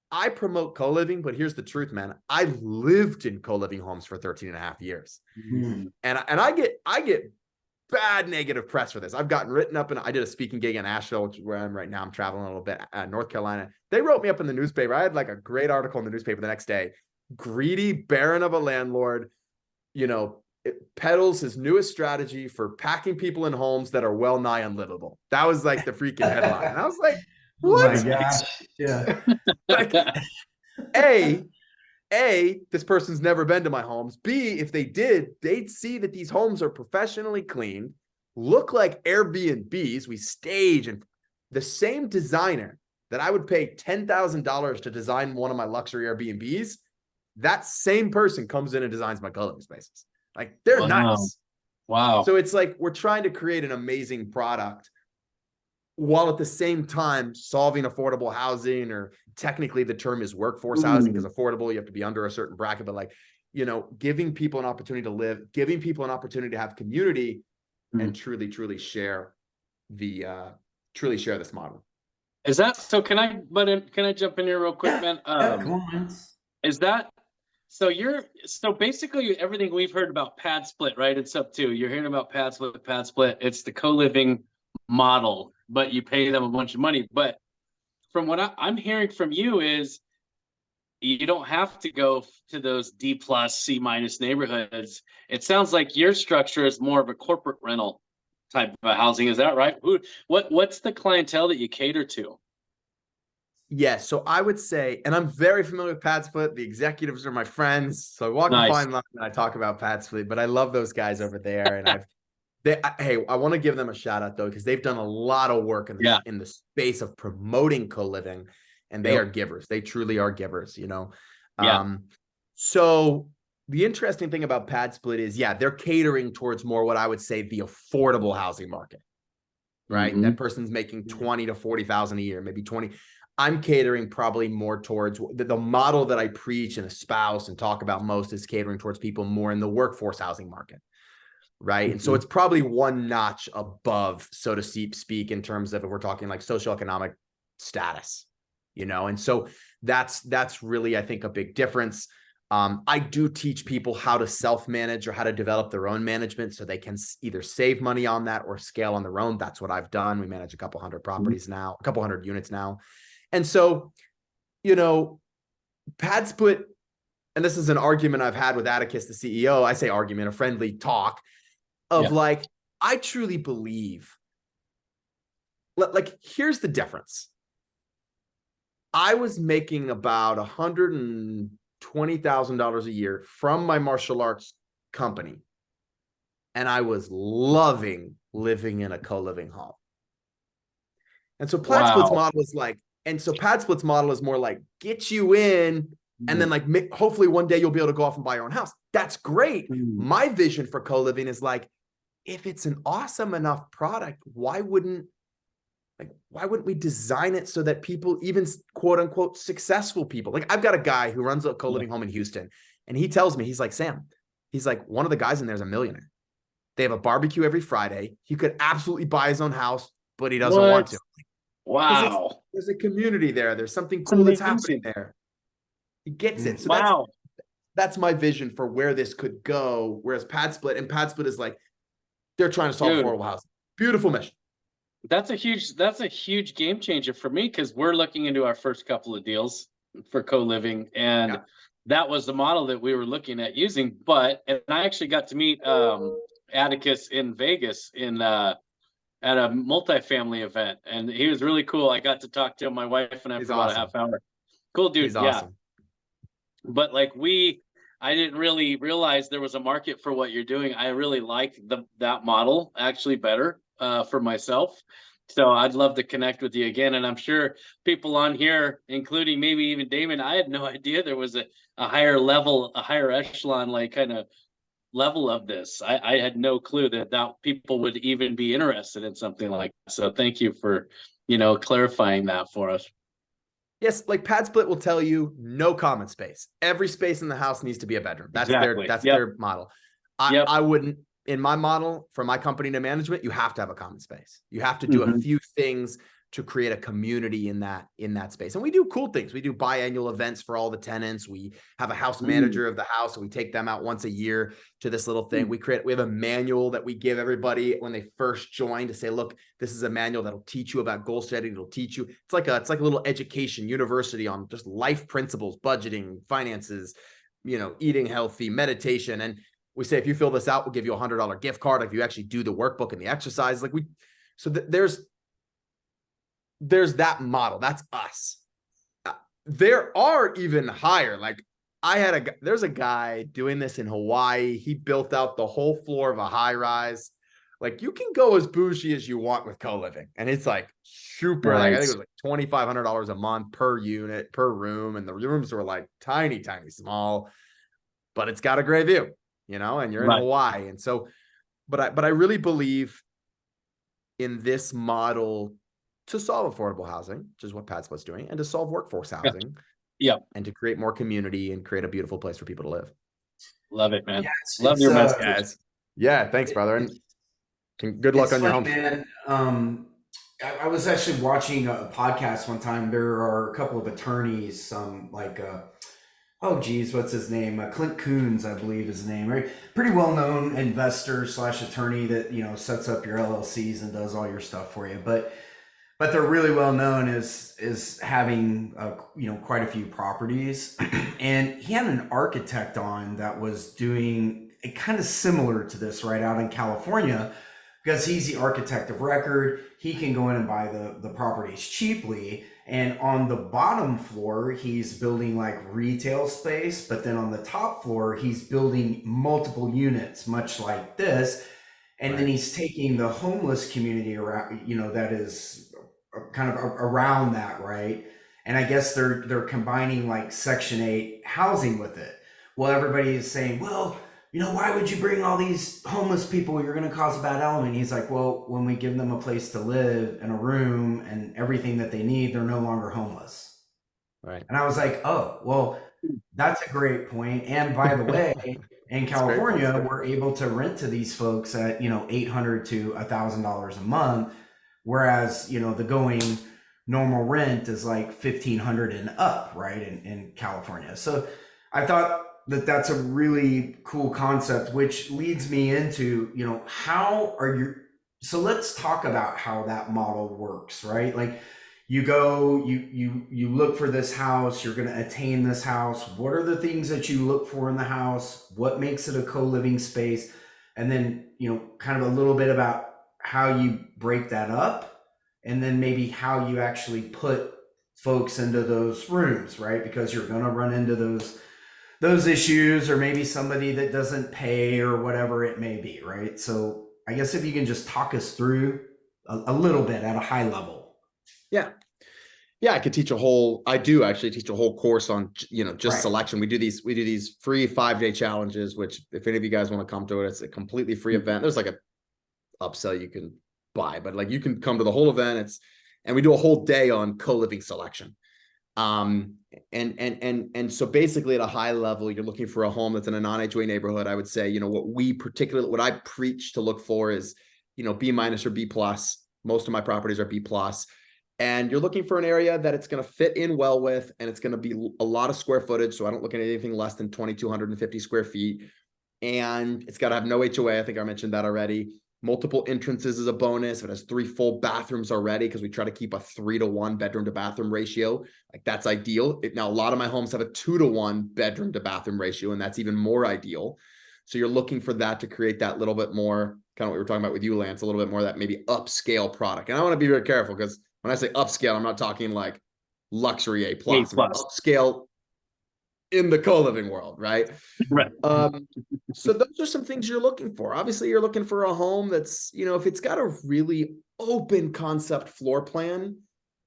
I promote co-living, but here's the truth, man. I lived in co-living homes for 13 and a half years. And I get bad negative press for this. I've gotten written up, and I did a speaking gig in Asheville, which is where I'm right now. I'm traveling a little bit, North Carolina. They wrote me up in the newspaper. I had like a great article in the newspaper the next day. Greedy baron of a landlord, it peddles his newest strategy for packing people in homes that are well nigh unlivable. That was like the freaking headline. And I was like, what? Oh my gosh. Yeah. Like, A, this person's never been to my homes. B, if they did, they'd see that these homes are professionally cleaned, look like Airbnbs. We stage, and the same designer that I would pay $10,000 to design one of my luxury Airbnbs, that same person comes in and designs my co-living spaces. Like, they're nice. Wow. So it's like we're trying to create an amazing product while at the same time solving affordable housing, or technically the term is workforce housing, because affordable, you have to be under a certain bracket, but like, giving people an opportunity to live, giving people an opportunity to have community, and truly share this model. Is that so? Can I jump in here real quick, man? Come on. Is that so? So basically everything we've heard about pad split, right? It's up to you're hearing about pad split. It's the co-living model, but you pay them a bunch of money. But from what I'm hearing from you is you don't have to go to those D+, C- neighborhoods. It sounds like your structure is more of a corporate rental type of housing. Is that right? What's the clientele that you cater to? Yes. So I would say, and I'm very familiar with pad split. The executives are my friends. So I walk a fine line and I talk about pad split, but I love those guys over there. And I want to give them a shout out though, because they've done a lot of work in the space of promoting co-living, and they are givers. They truly are givers, So the interesting thing about pad split is, they're catering towards more what I would say the affordable housing market, right? That person's making 20 to 40,000 a year, maybe 20. I'm catering probably more towards the model that I preach and espouse and talk about most is catering towards people more in the workforce housing market. Right. And so it's probably one notch above, so to speak, in terms of if we're talking like socioeconomic status, and so that's really, I think, a big difference. I do teach people how to self-manage or how to develop their own management so they can either save money on that or scale on their own. That's what I've done. We manage a couple hundred properties now, a couple hundred units now. And so, Pad split, and this is an argument I've had with Atticus, the CEO. I say argument, a friendly talk of like, I truly believe, like, here's the difference. I was making about $120,000 a year from my martial arts company, and I was loving living in a co-living home. And so Pad Split's model is like, and so Pad Split's model is more like get you in, and then like hopefully one day you'll be able to go off and buy your own house. That's great. My vision for co-living is like, if it's an awesome enough product, why wouldn't we design it so that people, even quote unquote successful people, like I've got a guy who runs a co-living home in Houston, and he tells me, he's like, Sam, he's like, one of the guys in there is a millionaire. They have a barbecue every Friday. He could absolutely buy his own house, but he doesn't want to. Wow. There's a community there. There's something cool that's happening there. He gets it. So that's my vision for where this could go. Whereas Pad Split is like, they're trying to solve affordable housing. Beautiful mission. That's a huge game changer for me, because we're looking into our first couple of deals for co-living, and that was the model that we were looking at using. And I actually got to meet Atticus in Vegas at a multifamily event, and he was really cool. I got to talk to him, my wife and I, for about a half hour. Cool dude. He's awesome. But like I didn't really realize there was a market for what you're doing. I really like that model actually better for myself. So I'd love to connect with you again. And I'm sure people on here, including maybe even Damon, I had no idea there was a higher level, a higher echelon, like kind of level of this. I had no clue that people would even be interested in something like that. So thank you for, clarifying that for us. Yes, like Pad Split will tell you no common space. Every space in the house needs to be a bedroom. That's their model. I wouldn't, in my model for my company to management, you have to have a common space. You have to do a few things to create a community in that space. And we do cool things. We do biannual events for all the tenants. We have a house manager of the house, so we take them out once a year to this little thing. We have a manual that we give everybody when they first join to say, look, this is a manual that'll teach you about goal setting. It'll teach you. It's like a little education university on just life principles, budgeting, finances, eating healthy, meditation. And we say, if you fill this out, we'll give you a $100 gift card if you actually do the workbook and the exercise. There's that model. That's us. There are even higher. Like there's a guy doing this in Hawaii. He built out the whole floor of a high rise. Like you can go as bougie as you want with co-living. And it's like super, like I think it was like $2,500 a month per unit, per room. And the rooms were like tiny, tiny, small, but it's got a great view, and you're in Hawaii. And so, but I really believe in this model to solve affordable housing, which is what Pad Split's doing, and to solve workforce housing. And to create more community and create a beautiful place for people to live. Love it, man. Love your message. Yeah, thanks, brother. And good luck on your home. Man. I was actually watching a podcast one time. There are a couple of attorneys, what's his name? Clint Coons, I believe is his name, right? Pretty well-known investor / attorney that, sets up your LLCs and does all your stuff for you. But they're really well known as having quite a few properties, and he had an architect on that was doing it kind of similar to this right out in California, because he's the architect of record. He can go in and buy the properties cheaply, and on the bottom floor he's building like retail space, but then on the top floor he's building multiple units, much like this, and then he's taking the homeless community around, that is kind of around that, right? And I guess they're combining like Section 8 housing with it. Well, everybody is saying, well, why would you bring all these homeless people? You're going to cause a bad element. He's like, well, when we give them a place to live and a room and everything that they need, they're no longer homeless. Right. And I was like, oh, well, that's a great point. And by the way, in California, we're able to rent to these folks at, $800 to $1,000 a month. Whereas, the going normal rent is like $1,500 and up, right, in California. So I thought that that's a really cool concept, which leads me into, so let's talk about how that model works, right? Like, you go, you look for this house, you're going to attain this house. What are the things that you look for in the house? What makes it a co-living space? And then, kind of a little bit about how you break that up, and then maybe how you actually put folks into those rooms, right? Because you're going to run into those issues, or maybe somebody that doesn't pay or whatever it may be, right? So I guess if you can just talk us through a little bit at a high level. Yeah. I do actually teach a whole course on, just selection. We do these free 5-day challenges, which if any of you guys want to come to it, it's a completely free event. There's like a upsell you can buy, but like you can come to the whole event. And we do a whole day on co-living selection. And so basically at a high level, you're looking for a home that's in a non-HOA neighborhood. I would say, what I preach to look for is, B- or B+. Most of my properties are B+. And you're looking for an area that it's going to fit in well with, and it's going to be a lot of square footage. So I don't look at anything less than 2,250 square feet. And it's got to have no HOA. I think I mentioned that already. Multiple entrances is a bonus. If it has 3 full bathrooms already, because we try to keep a 3-to-1 bedroom to bathroom ratio. Like that's ideal. Now, a lot of my homes have a 2-to-1 bedroom to bathroom ratio, and that's even more ideal. So you're looking for that to create that little bit more, kind of what we were talking about with you, Lance, a little bit more of that maybe upscale product. And I want to be very careful, because when I say upscale, I'm not talking like luxury A+. A+. Upscale in the co-living world, right? Right. So those are some things you're looking for. Obviously, you're looking for a home that's, if it's got a really open concept floor plan,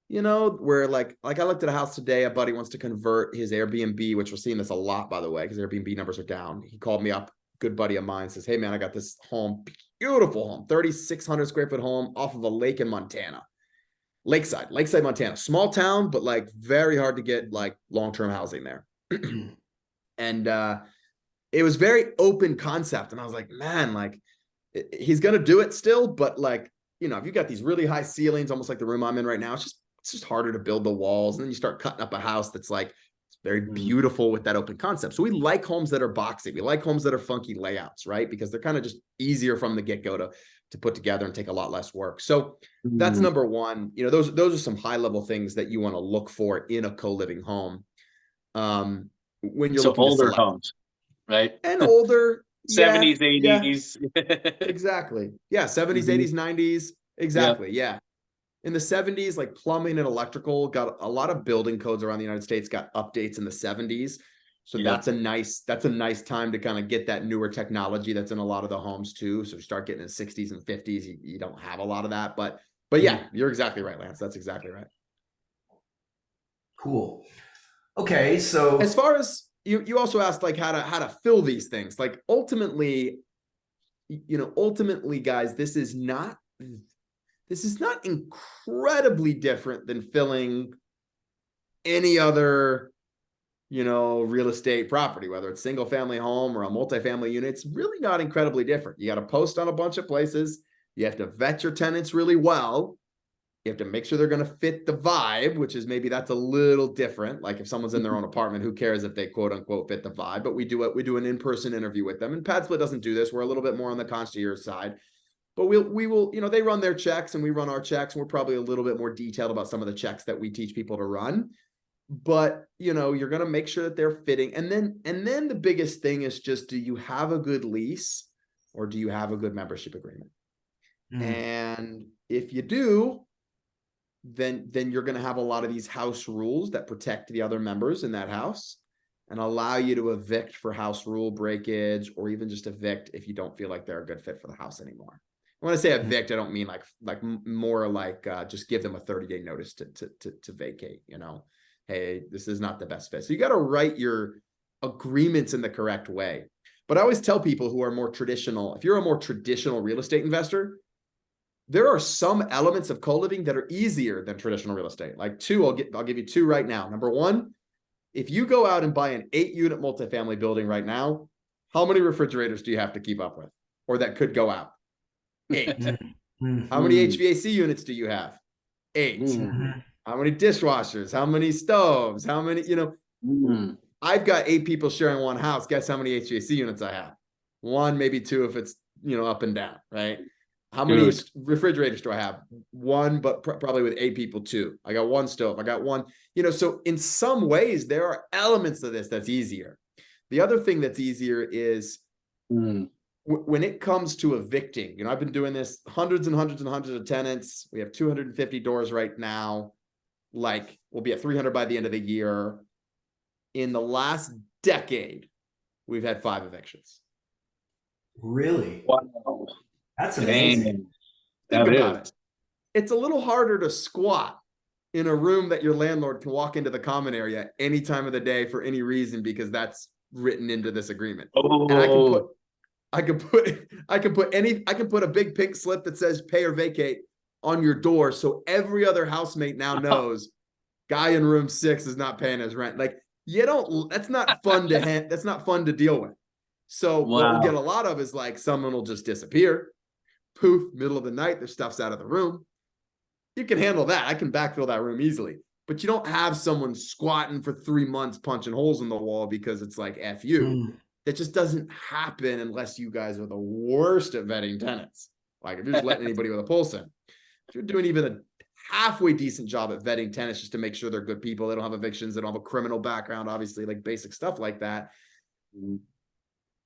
where like I looked at a house today, a buddy wants to convert his Airbnb, which we're seeing this a lot, by the way, because Airbnb numbers are down. He called me up, good buddy of mine, says, hey man, I got this home, beautiful home, 3,600 square foot home off of a lake in Montana. Lakeside, Montana, small town, but like very hard to get like long-term housing there. And it was very open concept. And I was like, man, like he's going to do it still. But like, if you got these really high ceilings, almost like the room I'm in right now, it's just harder to build the walls. And then you start cutting up a house that's like, it's very beautiful with that open concept. So we like homes that are boxy. We like homes that are funky layouts, right? Because they're kind of just easier from the get-go to put together and take a lot less work. So that's number one. Those are some high level things that you want to look for in a co-living home. When you're looking older to select. homes, right? And older 70s, 80s. Exactly. Yeah. 70s, 80s, 90s. Exactly. Yeah. In the 70s, like plumbing and electrical got a lot of building codes around the United States got updates in the 70s. So that's a nice time to kind of get that newer technology that's in a lot of the homes too. So you start getting in the 60s and 50s, you don't have a lot of that, but yeah, you're exactly right, Lance. That's exactly right. Cool. Okay. So as far as you also asked like how to fill these things, like ultimately, guys, this is not incredibly different than filling any other, real estate property, whether it's single family home or a multifamily unit. It's really not incredibly different. You got to post on a bunch of places. You have to vet your tenants really well. You have to make sure they're going to fit the vibe, which is maybe that's a little different. Like if someone's in their own apartment, who cares if they quote unquote fit the vibe? But we do an in-person interview with them. And PadSplit doesn't do this. We're a little bit more on the concierge side. But we will, they run their checks and we run our checks. And we're probably a little bit more detailed about some of the checks that we teach people to run. But, you're going to make sure that they're fitting. And then the biggest thing is just, do you have a good lease or do you have a good membership agreement? And if you do, then you're going to have a lot of these house rules that protect the other members in that house and allow you to evict for house rule breakage, or even just evict if you don't feel like they're a good fit for the house anymore. When I say evict, I don't mean like more like just give them a 30-day notice to vacate. Hey, this is not the best fit. So you got to write your agreements in the correct way. But I always tell people who are more traditional, if you're a more traditional real estate investor, there are some elements of co-living that are easier than traditional real estate. Like I'll give you 2 right now. Number 1, if you go out and buy an 8-unit multifamily building right now, how many refrigerators do you have to keep up with, or that could go out? 8. How many HVAC units do you have? 8. How many dishwashers? How many stoves? How many, I've got 8 people sharing one house. Guess how many HVAC units I have? 1, maybe 2 if it's, up and down, right? How many Good. refrigerators do I have? One, but probably with 8 people, 2. I got 1 stove. I got 1, so in some ways there are elements of this that's easier. The other thing that's easier is when it comes to evicting, I've been doing this hundreds and hundreds and hundreds of tenants. We have 250 doors right now. Like, we'll be at 300 by the end of the year. In the last decade, we've had 5 evictions. Really? Wow. That's amazing. Dang. Think That about is. it. It's a little harder to squat in a room that your landlord can walk into the common area any time of the day for any reason, because that's written into this agreement. Oh, And I can put a big pink slip that says pay or vacate on your door, so every other housemate now knows guy in room 6 is not paying his rent. Like, that's not fun that's not fun to deal with. So what we'll get a lot of is like someone will just disappear. Poof, middle of the night, their stuff's out of the room. You can handle that. I can backfill that room easily. But you don't have someone squatting for 3 months punching holes in the wall because it's like F you. That just doesn't happen unless you guys are the worst at vetting tenants. Like, if you're just letting anybody with a pulse in. If you're doing even a halfway decent job at vetting tenants just to make sure they're good people, they don't have evictions, they don't have a criminal background, obviously, like basic stuff like that,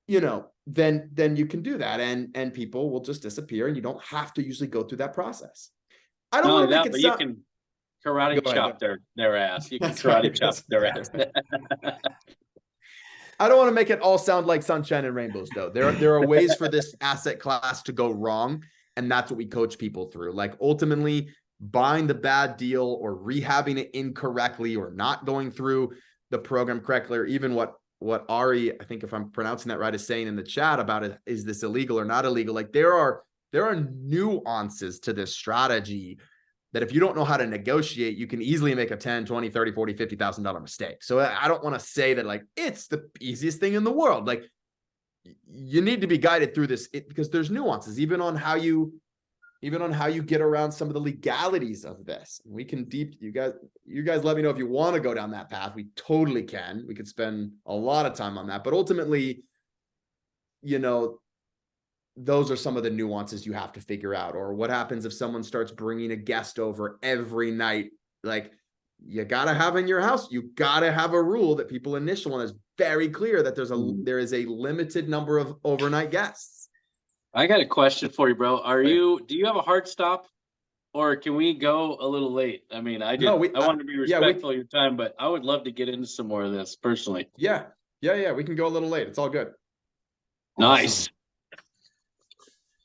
then you can do that, and people will just disappear, and you don't have to usually go through that process. I don't want to make it you can karate chop their ass. You can That's karate right. chop their ass. I don't want to make it all sound like sunshine and rainbows, though. There are ways for this asset class to go wrong, and that's what we coach people through. Like, ultimately, buying the bad deal or rehabbing it incorrectly or not going through the program correctly, or even what Ari, I think if I'm pronouncing that right, is saying in the chat about it, is this illegal or not illegal? Like, there are nuances to this strategy that if you don't know how to negotiate, you can easily make a 10, 20, 30, 40, $50,000 mistake. So I don't want to say that like it's the easiest thing in the world. Like, you need to be guided through this because there's nuances, even on how you get around some of the legalities of this. We can you guys let me know if you want to go down that path. We totally can. We could spend a lot of time on that, but ultimately, those are some of the nuances you have to figure out. Or what happens if someone starts bringing a guest over every night? Like, you got to have in your house, you got to have a rule that people initial on is very clear that there is a limited number of overnight guests. I got a question for you, bro. Do you have a hard stop, or can we go a little late? I mean, I wanted to be respectful of your time, but I would love to get into some more of this personally. Yeah. We can go a little late. It's all good. Nice. Awesome.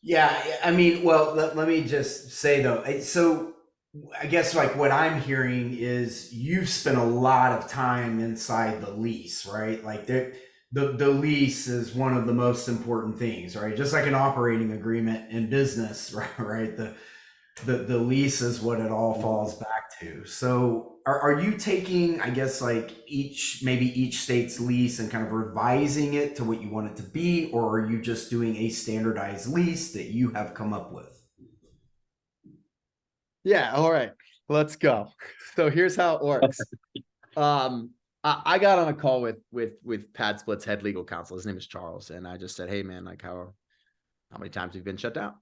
Yeah, I mean, well, let me just say though, so I guess like what I'm hearing is you've spent a lot of time inside the lease, right? Like the lease is one of the most important things, right? Just like an operating agreement in business, right? The lease is what it all falls back to. So are you taking, I guess, like each state's lease and kind of revising it to what you want it to be, or are you just doing a standardized lease that you have come up with? Yeah. All right, let's go. So here's how it works. I got on a call with Pad Split's head legal counsel. His name is Charles. And I just said, hey man, like how many times have you been shut down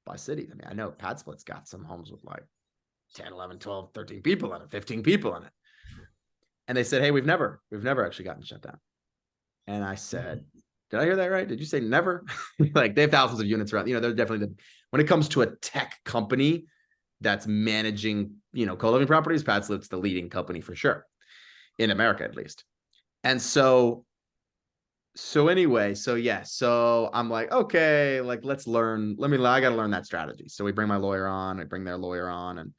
by cities? I mean, I know Pad Split's got some homes with like 10, 11, 12, 13 people in it, 15 people in it. And they said, hey, we've never actually gotten shut down. And I said, did I hear that right? Did you say never? Like, they have thousands of units around, they're definitely when it comes to a tech company that's managing, co-living properties, Pad Split's the leading company for sure in America, at least. And so anyway, so I'm like, okay, like I got to learn that strategy. So we bring my lawyer on, I bring their lawyer on, and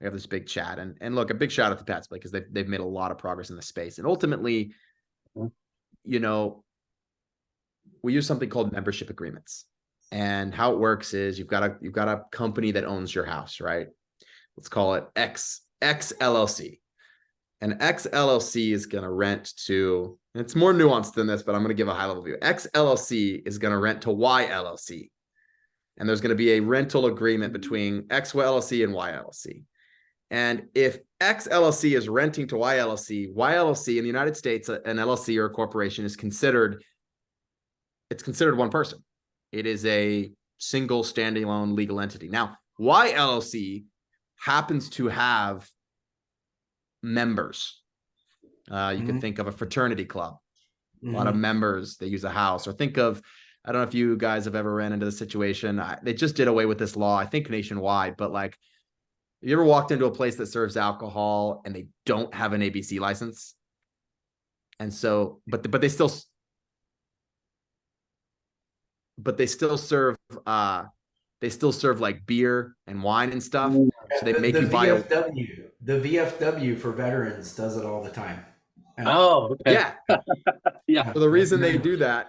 we have this big chat. And look, a big shout out to Pad Split because they've made a lot of progress in the space. And ultimately, we use something called membership agreements. And how it works is you've got a company that owns your house, right? Let's call it X LLC. And X LLC is going to rent to, and it's more nuanced than this, but I'm going to give a high level view. X LLC is going to rent to Y LLC. And there's going to be a rental agreement between X LLC and Y LLC. And if X LLC is renting to Y LLC in the United States, an LLC or a corporation is considered one person. It is a single standing alone legal entity. Now, Y LLC happens to have members. You could think of a fraternity club. A lot of members, they use a house. Or think of, I don't know if you guys have ever ran into the situation. They just did away with this law, I think nationwide, but like, you ever walked into a place that serves alcohol and they don't have an ABC license? And so, but they still serve like beer and wine and stuff. So they make you buy the VFW for veterans does it all the time. Oh, okay. Yeah. Yeah. So the reason they do that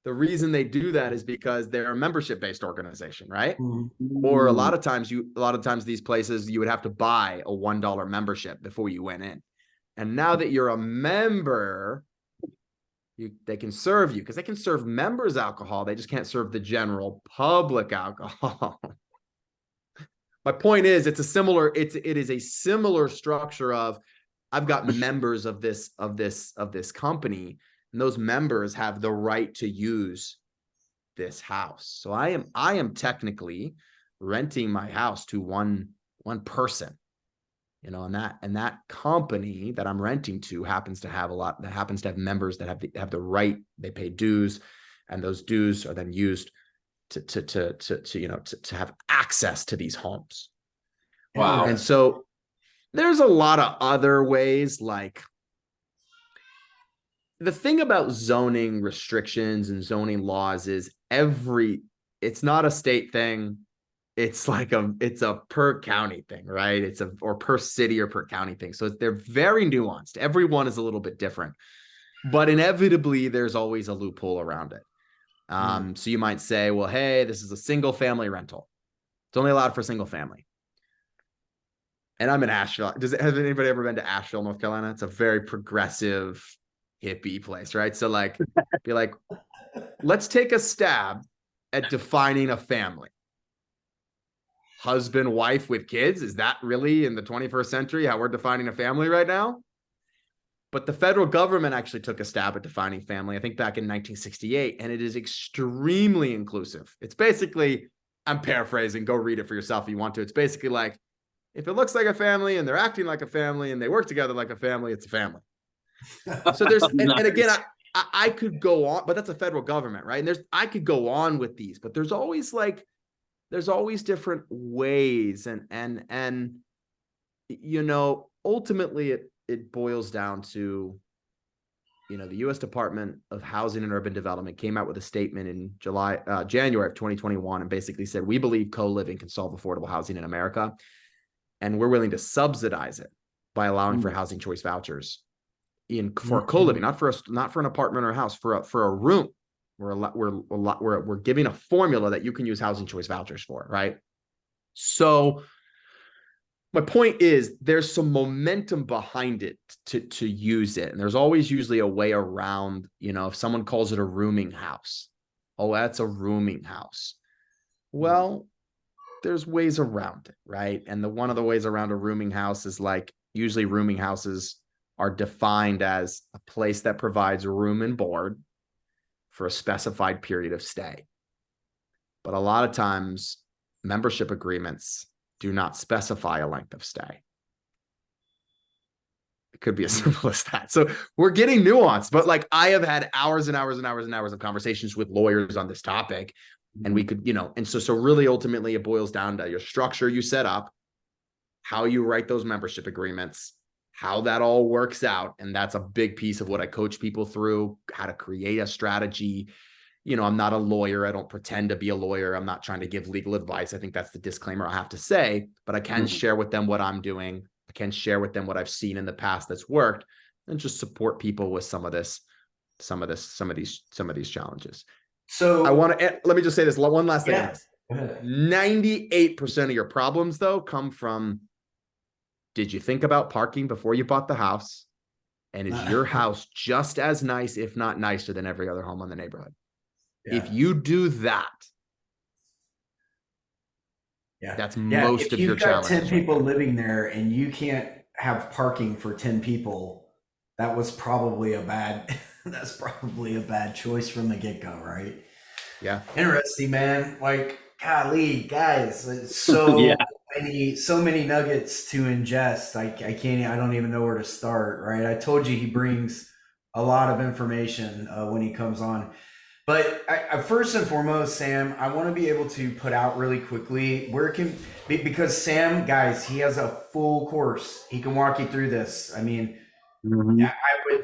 is because they're a membership-based organization, right? Or a lot of times these places, you would have to buy a $1 membership before you went in. And now that you're a member, they can serve you, because they can serve members alcohol. They just can't serve the general public alcohol. My point is, it is a similar structure of, I've got members of this company, and those members have the right to use this house. So I am technically renting my house to one person, you know, and that company that I'm renting to happens to have members that have the right. They pay dues, and those dues are then used to have access to these homes. Wow. And so there's a lot of other ways. Like, the thing about zoning restrictions and zoning laws is it's not a state thing. It's a per county thing, right? Or per city or per county thing. So they're very nuanced. Everyone is a little bit different, but inevitably there's always a loophole around it. So you might say, well, hey, this is a single family rental. It's only allowed for single family. And I'm in Asheville. Has anybody ever been to Asheville, North Carolina? It's a very progressive, hippie place, right? So like, be like, let's take a stab at defining a family. Husband, wife with kids. Is that really in the 21st century how we're defining a family right now? But the federal government actually took a stab at defining family, I think back in 1968, and it is extremely inclusive. It's basically, I'm paraphrasing, go read it for yourself if you want to. It's basically like, if it looks like a family and they're acting like a family and they work together like a family, it's a family. So there's, and again, I could go on, but that's a federal government, right? And I could go on with these, but there's always different ways. And, you know, ultimately it boils down to, you know, the U.S. Department of Housing and Urban Development came out with a statement in January of 2021, and basically said, we believe co-living can solve affordable housing in America. And we're willing to subsidize it by allowing for housing choice vouchers for co-living, not for an apartment or a house, for a room. We're giving a formula that you can use housing choice vouchers for, right? So my point is, there's some momentum behind it to use it. And there's always usually a way around, you know, if someone calls it a rooming house, oh, that's a rooming house. Well, there's ways around it, right? And one of the ways around a rooming house is, like, usually rooming houses are defined as a place that provides room and board for a specified period of stay. But a lot of times membership agreements do not specify a length of stay. It could be as simple as that. So we're getting nuanced, but like, I have had hours and hours and hours and hours of conversations with lawyers on this topic. And we could, you know, and so really ultimately it boils down to your structure you set up, how you write those membership agreements, how that all works out. And that's a big piece of what I coach people through, how to create a strategy. You know, I'm not a lawyer. I don't pretend to be a lawyer. I'm not trying to give legal advice. I think that's the disclaimer I have to say, but I can share with them what I'm doing. I can share with them what I've seen in the past that's worked, and just support people with some of these challenges. So let me just say this one last thing. Yeah. 98% of your problems, though, come from, did you think about parking before you bought the house? And is your house just as nice, if not nicer, than every other home in the neighborhood? Yeah. If you do that, that's most of your challenges. If you've got 10 people living there and you can't have parking for 10 people, that's probably a bad choice from the get-go, right? Yeah. Interesting, man. Like, golly, guys, it's Yeah. so many nuggets to ingest. I can't, I don't even know where to start, right? I told you he brings a lot of information when he comes on. But first and foremost, Sam, I want to be able to put out really quickly where can, because Sam, guys, he has a full course. He can walk you through this. I mean, Mhm.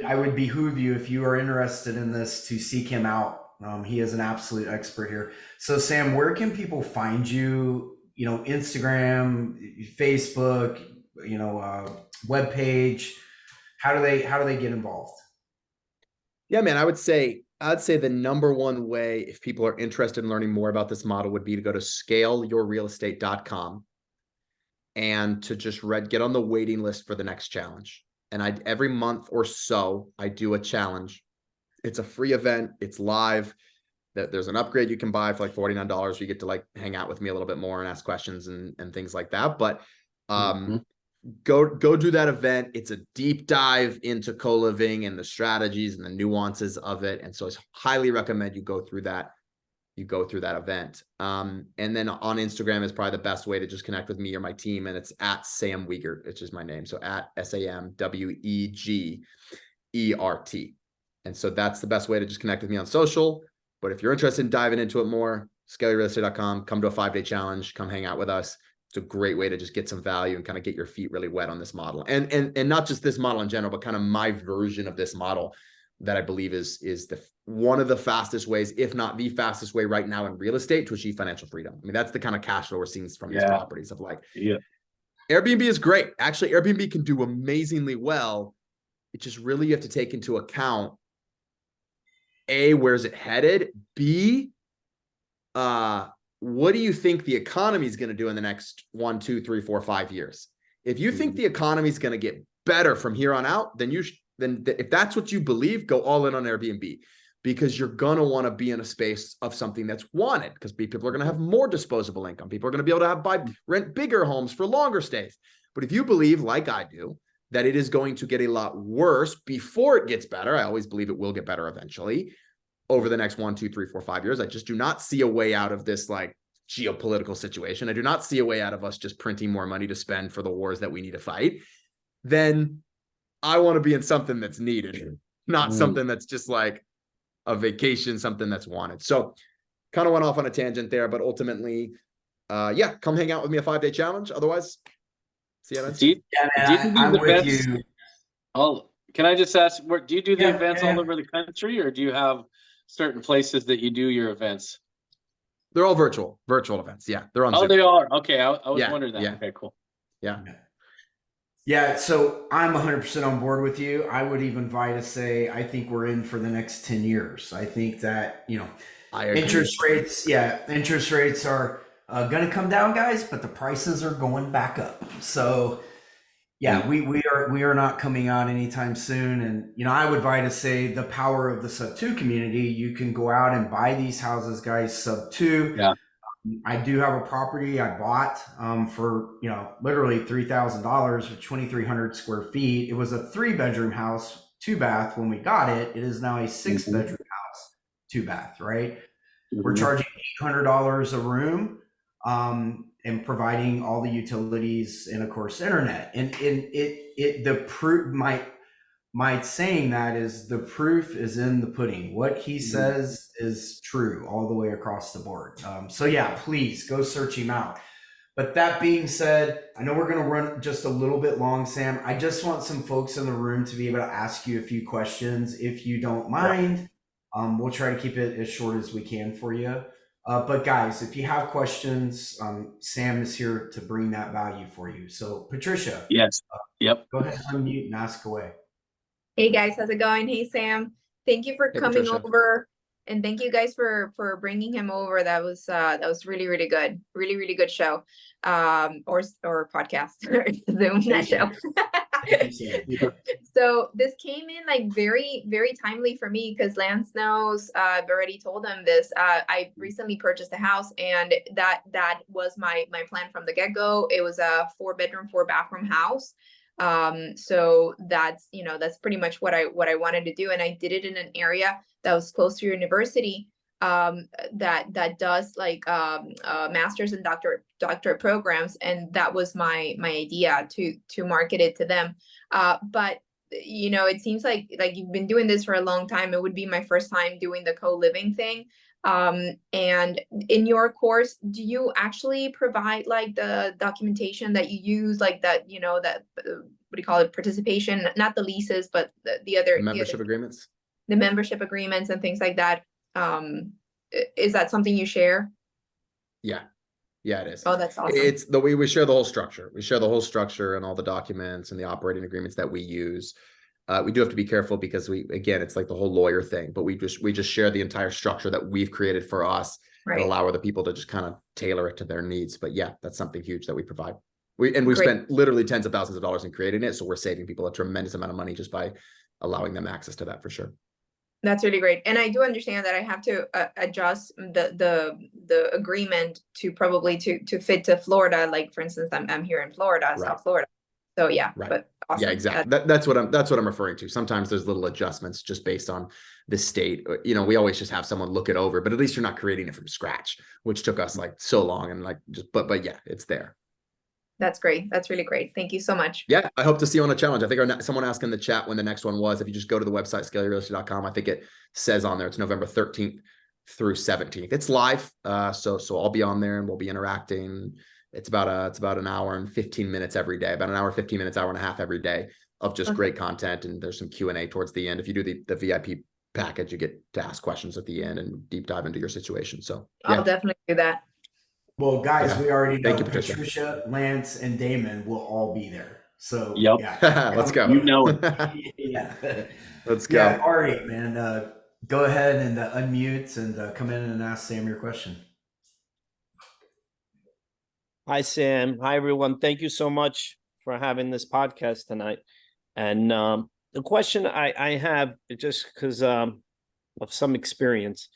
I would behoove you if you are interested in this to seek him out. He is an absolute expert here. So, Sam, where can people find you? You know, Instagram, Facebook, you know, webpage. How do they get involved? Yeah, man, I'd say the number one way if people are interested in learning more about this model would be to go to scaleyourrealestate.com and to just get on the waiting list for the next challenge. And every month or so, I do a challenge. It's a free event, it's live. There's an upgrade you can buy for like $49. You get to like hang out with me a little bit more and ask questions and things like that. But Mhm. go do that event. It's a deep dive into co-living and the strategies and the nuances of it. And so I highly recommend you go through that event. And then on Instagram is probably the best way to just connect with me or my team. And it's at Sam Wegert, which is my name. So at SAMWEGERT. And so that's the best way to just connect with me on social. But if you're interested in diving into it more, scaleyourrealestate.com, come to a 5-day challenge, come hang out with us. It's a great way to just get some value and kind of get your feet really wet on this model. And not just this model in general, but kind of my version of this model that I believe is one of the fastest ways, if not the fastest way right now in real estate to achieve financial freedom. I mean, that's the kind of cash flow we're seeing from these properties of like, Yeah. Airbnb is great. Actually, Airbnb can do amazingly well. It just really you have to take into account A, where's it headed? B, what do you think the economy is going to do in the next 1, 2, 3, 4, 5 years? If you think the economy is going to get better from here on out, then if that's what you believe, go all in on Airbnb, because you're going to want to be in a space of something that's wanted, because people are going to have more disposable income. People are going to be able to rent bigger homes for longer stays. But if you believe, like I do, that it is going to get a lot worse before it gets better, I always believe it will get better eventually over the next 1, 2, 3, 4, 5 years. I just do not see a way out of this like geopolitical situation. I do not see a way out of us just printing more money to spend for the wars that we need to fight. Then I want to be in something that's needed, not something that's just like a vacation, something that's wanted. So kind of went off on a tangent there, but ultimately, come hang out with me a 5-day challenge. Otherwise, see you next time. Yeah, Do you man, do I'm these with events? you. Oh, can I just ask, do you do the Yeah, events yeah, all yeah. over the country, or do you have certain places that you do your events? They're all virtual events. Yeah, they're on Oh, Zoom. they are. Okay, I was Yeah, wondering that. yeah. Okay, cool. Yeah. Yeah, so I'm 100% on board with you. I would even vie to say I think we're in for the next 10 years. I think that, you know, I agree. interest rates are going to come down, guys, but the prices are going back up. So, yeah, we are not coming out anytime soon. And, you know, I would vie to say the power of the sub 2 community, you can go out and buy these houses, guys, sub 2. Yeah. I do have a property I bought for, you know, literally $3,000 or 2,300 square feet. It was a 3-bedroom house, 2-bath when we got it. It is now a 6-bedroom house, 2-bath, right? We're charging $800 a room and providing all the utilities and, of course, internet. And the proof, my saying that is the proof is in the pudding. What he says is true all the way across the board. So yeah, please go search him out. But that being said, I know we're going to run just a little bit long, Sam. I just want some folks in the room to be able to ask you a few questions, if you don't mind. We'll try to keep it as short as we can for you. But guys, if you have questions, Sam is here to bring that value for you. So Patricia, Yes. Yep. go ahead, unmute and ask away. Hey guys, how's it going? Hey Sam, thank you for Hey, coming Patricia. over, and thank you guys for bringing him over. That was really good, really good show, or podcast or Zoom, that show. So this came in like very timely for me because Lance knows. I've already told him this. I recently purchased a house, and that was my plan from the get go. It was a 4-bedroom, 4-bathroom house. So that's pretty much what I wanted to do, and I did it in an area that was close to university. that does like master's and doctorate programs, and that was my idea to market it to them. But you know, it seems like you've been doing this for a long time. It would be my first time doing the co-living thing. And in your course, do you actually provide like the documentation that you use, like that, you know, that what do you call it, participation, not the leases, but the other Membership agreements. the membership agreements and things like that? Is that something you share? Yeah. Yeah, it is. Oh, that's awesome. It's the way we share the whole structure. We share the whole structure and all the documents and the operating agreements that we use. We do have to be careful because again, it's like the whole lawyer thing, but we just share the entire structure that we've created for us and Right. allow other people to just kind of tailor it to their needs. But yeah, that's something huge that we provide. We've Great. spent literally tens of thousands of dollars in creating it. So we're saving people a tremendous amount of money just by allowing them access to that for sure. That's really great. And I do understand that I have to adjust the agreement to probably to fit to Florida. Like for instance, I'm here in Florida, Right. South Florida. So yeah, Right. but awesome. Yeah, exactly. That's what I'm referring to. Sometimes there's little adjustments just based on the state. You know, we always just have someone look it over, but at least you're not creating it from scratch, which took us like so long and like just but yeah, it's there. That's great. That's really great. Thank you so much. Yeah, I hope to see you on a challenge. I think someone asked in the chat when the next one was. If you just go to the website, scaleyourrealestate.com, I think it says on there it's November 13th through 17th. It's live. So I'll be on there and we'll be interacting. It's about an hour and 15 minutes every day, about an hour, 15 minutes, hour and a half every day of just Okay. great content. And there's some Q&A towards the end. If you do the VIP package, you get to ask questions at the end and deep dive into your situation. So yeah. I'll definitely do that. Well, guys, Yeah. we already know Thank you, Patricia. Patricia, Lance, and Damon will all be there. So Yep. yeah, Let's go. You know it. yeah. Let's go. Yeah, all right, man. Go ahead and unmute and come in and ask Sam your question. Hi, Sam. Hi, everyone. Thank you so much for having this podcast tonight. And the question I have, just because of some experience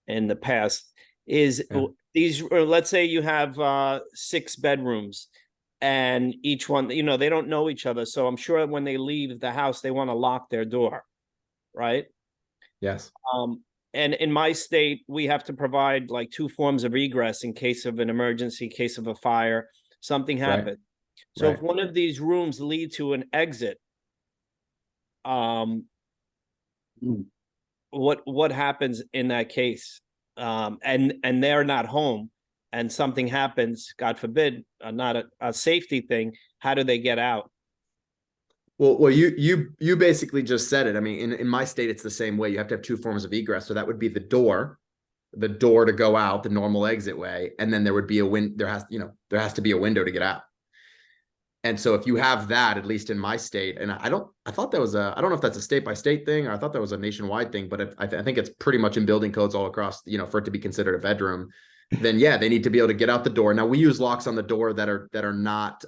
in the past, is these, or let's say you have 6 bedrooms and each one, you know, they don't know each other. So I'm sure when they leave the house, they want to lock their door, right? Yes. And in my state, we have to provide like 2 forms of egress in case of an emergency, in case of a fire, something happened. So if Right. one of these rooms lead to an exit, what happens in that case? And they're not home and something happens, God forbid, not a safety thing, how do they get out? Well, you basically just said it. I mean, in my state, it's the same way. You have to have 2 forms of egress. So that would be the door to go out, the normal exit way, and then there would be there has to be a window to get out. And so if you have that, at least in my state, and I don't know if that's a state by state thing, or I thought that was a nationwide thing, but I think it's pretty much in building codes all across, for it to be considered a bedroom, then yeah, they need to be able to get out the door. Now we use locks on the door that are not,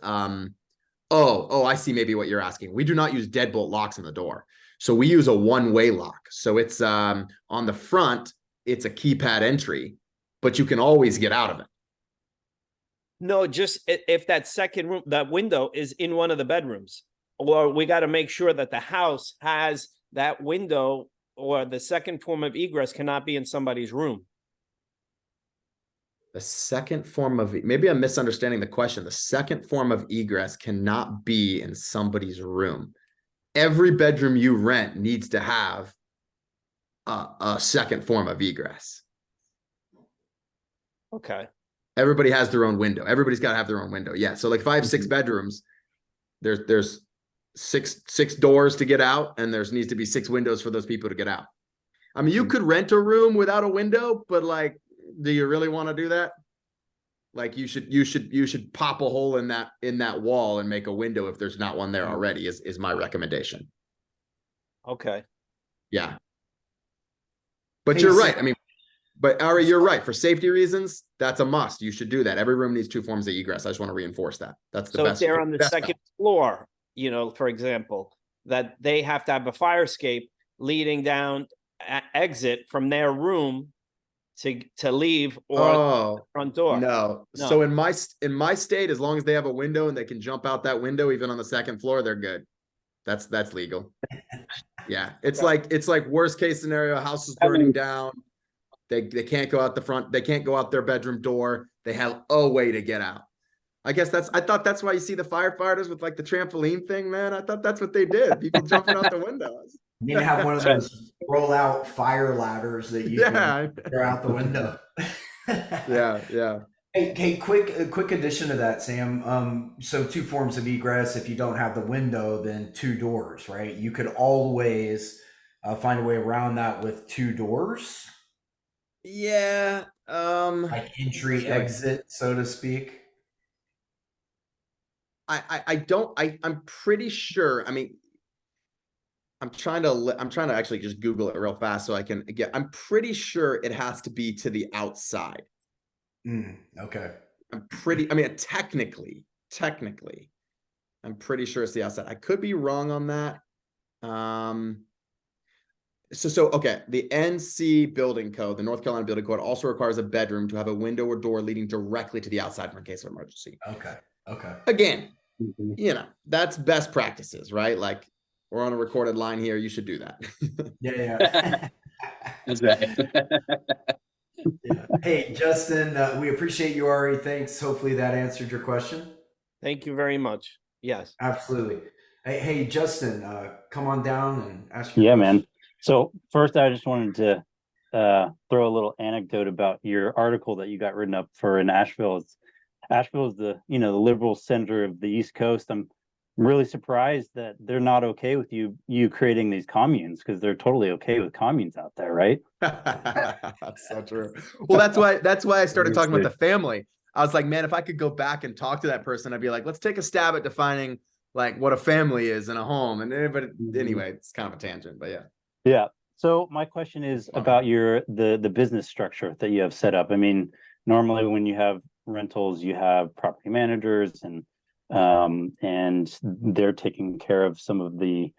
Oh, I see maybe what you're asking. We do not use deadbolt locks on the door. So we use a one-way lock. So it's on the front, it's a keypad entry, but you can always get out of it. No, just if that second room, that window is in one of the bedrooms, or we got to make sure that the house has that window, or the second form of egress cannot be in somebody's room. The second form of, maybe I'm misunderstanding the question. The second form of egress cannot be in somebody's room. Every bedroom you rent needs to have a second form of egress. Okay. Everybody has their own window. Everybody's got to have their own window. Yeah. So like if I have 6 bedrooms, there's six doors to get out, and needs to be 6 windows for those people to get out. I mean, you could rent a room without a window, but like, do you really want to do that? Like you should pop a hole in that wall and make a window if there's not one there already is my recommendation. Okay. Yeah. But Hey, you're Sam- right. I mean, but Ari, you're right. For safety reasons, that's a must. You should do that. Every room needs 2 forms of egress. I just want to reinforce that. That's the So if best. they're on the best second floor, for example, that they have to have a fire escape leading down exit from their room to leave, or the front door. No. No. So in my state, as long as they have a window and they can jump out that window, even on the second floor, they're good. That's legal. Yeah. It's like worst case scenario, house is burning down. They can't go out the front. They can't go out their bedroom door. They have a way to get out. I thought that's why you see the firefighters with like the trampoline thing, man. I thought that's what they did. People jumping out the windows. You need to have one of those roll out fire ladders that you can throw out the window. Yeah. Hey, quick addition to that, Sam. So two forms of egress. If you don't have the window, then two doors, right? You could always find a way around that with two doors. Yeah. Like entry, exit, so to speak. I'm pretty sure. I mean, I'm trying to actually just Google it real fast so I can get. I'm pretty sure it has to be to the outside. Okay. I mean, technically, I'm pretty sure it's the outside. I could be wrong on that. Okay. The NC building code, the North Carolina building code, also requires a bedroom to have a window or door leading directly to the outside in case of emergency. Okay. Again, that's best practices, right? Like, we're on a recorded line here. You should do that. Yeah. That's right. Yeah. Hey, Justin, we appreciate you, Ari. Thanks. Hopefully that answered your question. Thank you very much. Yes. Absolutely. Hey, Justin, come on down and ask your Yeah, question. man. So first, I just wanted to throw a little anecdote about your article that you got written up for Asheville. Asheville is the liberal center of the East Coast. I'm really surprised that they're not okay with you creating these communes, because they're totally okay with communes out there, right? That's so true. Well, that's why I started talking about the family. I was like, man, if I could go back and talk to that person, I'd be like, let's take a stab at defining like what a family is in a home. But anyway, it's kind of a tangent, but yeah. Yeah. So my question is about the business structure that you have set up. I mean, normally when you have rentals, you have property managers and they're taking care of some of the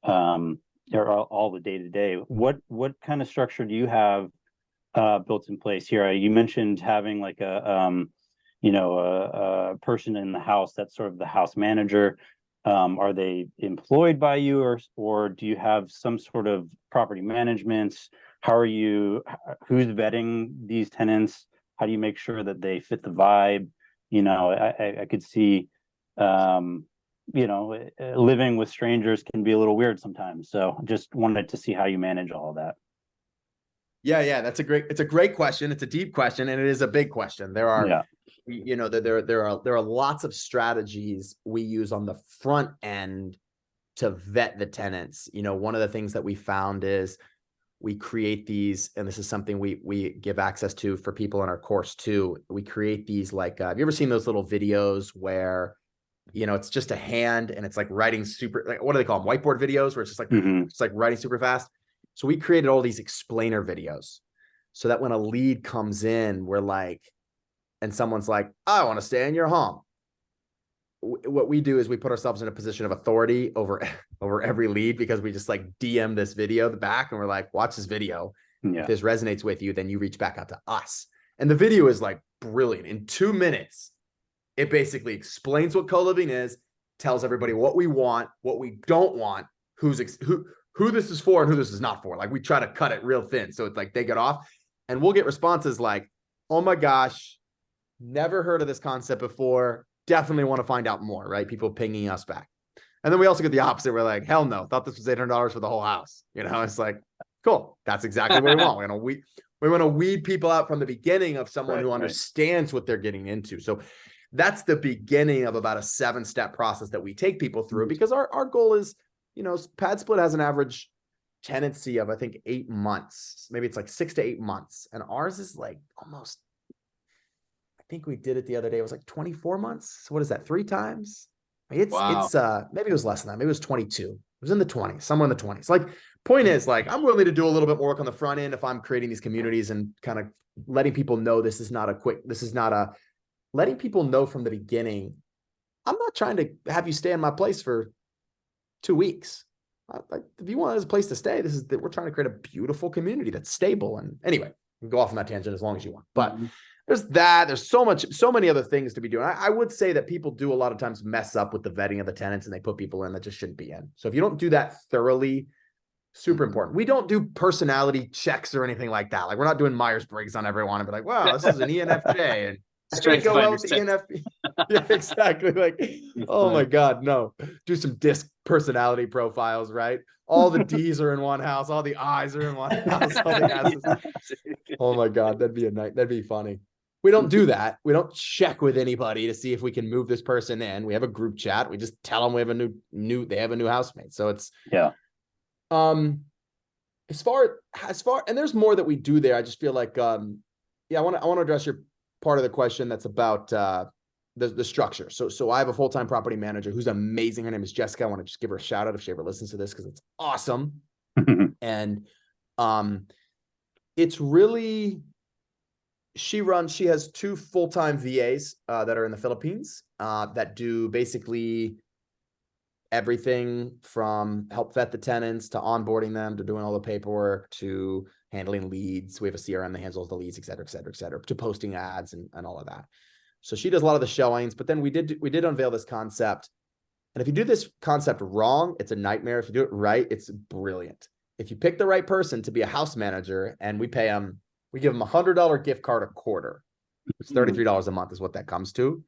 or all the day-to-day. What kind of structure do you have built in place here? You mentioned having like a person in the house that's sort of the house manager. Are they employed by you, or do you have some sort of property management? Who's vetting these tenants? How do you make sure that they fit the vibe? I could see living with strangers can be a little weird sometimes. So just wanted to see how you manage all of that. Yeah, it's a great question. It's a deep question, and it is a big question. There are, there are lots of strategies we use on the front end to vet the tenants. One of the things that we found is we create these, and this is something we give access to for people in our course too. We create these like, have you ever seen those little videos where, it's just a hand and it's like writing super, like, what do they call them? Whiteboard videos, where it's just like, it's like writing super fast. So we created all these explainer videos so that when a lead comes in, we're like, and someone's like, I want to stay in your home. What we do is we put ourselves in a position of authority over every lead, because we just like DM this video back and we're like, watch this video. Yeah. If this resonates with you, then you reach back out to us. And the video is like brilliant. In 2 minutes, it basically explains what co-living is, tells everybody what we want, what we don't want, who this is for and who this is not for. Like, we try to cut it real thin. So it's like they get off, and we'll get responses like, oh my gosh, never heard of this concept before. Definitely want to find out more, right? People pinging us back. And then we also get the opposite. We're like, hell no, thought this was $800 for the whole house. It's like, cool. That's exactly what we want. We want to weed people out from the beginning of someone who understands what they're getting into. So that's the beginning of about a 7-step process that we take people through, because our goal is, Pad Split has an average tenancy of, I think, 8 months. Maybe it's like 6 to 8 months. And ours is like almost, I think we did it the other day. It was like 24 months. So what is that? 3 times? It's maybe it was less than that. Maybe it was 22. It was in the 20s, somewhere in the 20s. Like, point is, like, I'm willing to do a little bit more work on the front end if I'm creating these communities and kind of letting people know letting people know from the beginning, I'm not trying to have you stay in my place for 2 weeks. Like, if you want a place to stay, we're trying to create a beautiful community that's stable. And anyway, you can go off on that tangent as long as you want, but there's so many other things to be doing. I would say that people do a lot of times mess up with the vetting of the tenants, and they put people in that just shouldn't be in. So if you don't do that thoroughly, Super important. We don't do personality checks or anything like that. Like we're not doing Myers-Briggs on everyone and be like, wow, this is an ENFJ. And it's going to Strength go well with finders the ENFP. Yeah, exactly. Like, oh my God, no. Do some disc personality profiles, right? All the D's are in one house. All the I's are in one house. All the S's. Oh my God, that'd be a night. That'd be funny. We don't do that. We don't check with anybody to see if we can move this person in. We have a group chat. We just tell them we have a they have a new housemate. So it's, Yeah. as far, and there's more that we do there. I just feel like, yeah, I want to address your part of the question that's about, the structure. So I have a full-time property manager who's amazing. Her name is Jessica. I want to just give her a shout out if she ever listens to this, because it's awesome. And, it's really, she has 2 full-time VAs that are in the Philippines that do basically everything from help vet the tenants to onboarding them to doing all the paperwork to handling leads. We have a CRM that handles the leads, et cetera, et cetera, et cetera, to posting ads and all of that. So she does a lot of the showings, but then we did unveil this concept. And if you do this concept wrong, it's a nightmare. If you do it right, it's brilliant. If you pick the right person to be a house manager and we pay them, we give them $100 gift card a quarter. It's $33 a month is what that comes to.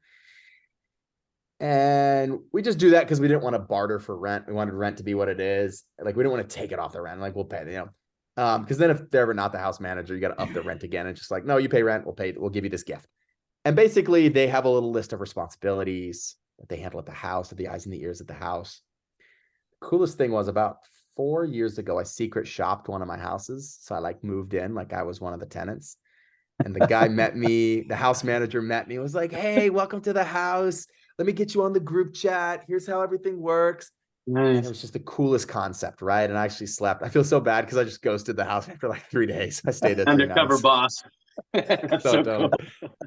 And we just do that because we didn't want to barter for rent. We wanted rent to be what it is. Like, we didn't want to take it off the rent. Like, we'll pay, because then if they're ever not the house manager, you got to up the rent again. It's just like, no, you pay rent. We'll give you this gift. And basically they have a little list of responsibilities that they handle at the house, of the eyes and the ears at the house. The coolest thing was about 4 years ago, I secret shopped one of my houses. So I moved in like I was one of the tenants. And the guy met me, the house manager met me, was like, hey, welcome to the house. Let me get you on the group chat. Here's how everything works. And it was just the coolest concept, right? And I actually slept. I feel so bad because I just ghosted the house after 3 days. I stayed there 3 Undercover nights. boss. That's so cool.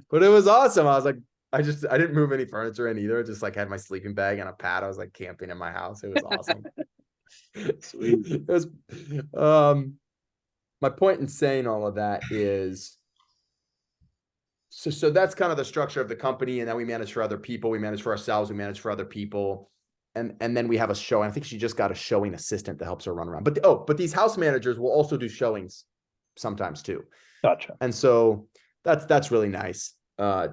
But it was awesome. I was like, I didn't move any furniture in either. I just had my sleeping bag and a pad. I was camping in my house. It was awesome. Sweet. It was, my point in saying all of that is, so that's kind of the structure of the company. And then we manage for other people. We manage for ourselves. We manage for other people. And then we have a show. I think she just got a showing assistant that helps her run around. But these house managers will also do showings sometimes too. Gotcha. And so that's really nice,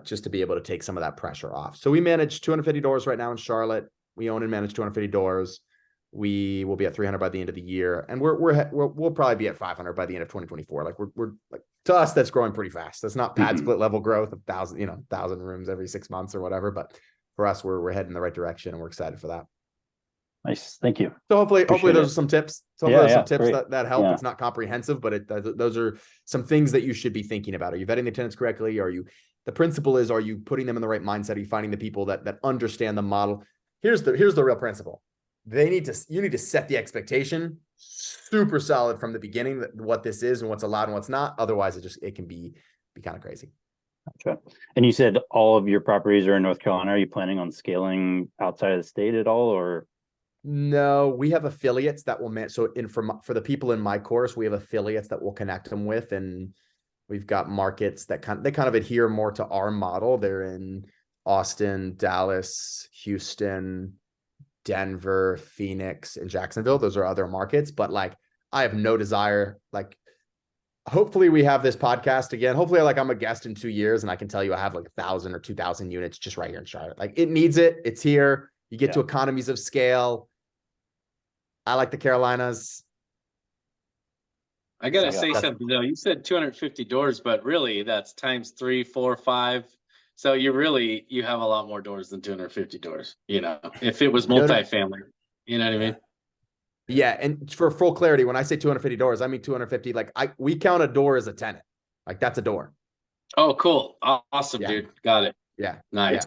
just to be able to take some of that pressure off. So we manage 250 doors right now in Charlotte. We own and manage 250 doors. We will be at 300 by the end of the year, and we'll probably be at 500 by the end of 2024. We're to us, that's growing pretty fast. That's not pad split level growth of 1,000 rooms every 6 months or whatever. But for us, we're heading in the right direction, and we're excited for that. Nice. Thank you. So hopefully Appreciate those it. are some tips. So Yeah, hopefully yeah, some tips great. that help. Yeah. It's not comprehensive, but those are some things that you should be thinking about. Are you vetting the tenants correctly? The principle is, are you putting them in the right mindset? Are you finding the people that understand the model? Here's the real principle. You need to set the expectation super solid from the beginning, what this is and what's allowed and what's not. Otherwise it can be kind of crazy. Gotcha. And you said all of your properties are in North Carolina. Are you planning on scaling outside of the state at all, or? No, we have affiliates that will for the people in my course, we have affiliates that we'll connect them with, and we've got markets that kind of adhere more to our model. They're in Austin, Dallas, Houston, Denver, Phoenix, and Jacksonville. Those are other markets, but I have no desire. Hopefully we have this podcast again. Hopefully I'm a guest in 2 years and I can tell you I have 1,000 or 2,000 units just right here in Charlotte. It needs it. It's here. You get to economies of scale. I like the Carolinas. I gotta So, say that's- something though. You said 250 doors, but really that's times 3, 4, 5. So you have a lot more doors than 250 doors. If it was multifamily, you know what I mean? Yeah, and for full clarity, when I say 250 doors, I mean 250. We count a door as a tenant. That's a door. Oh, cool. Awesome, Yeah. dude. Got it. Yeah. Nice.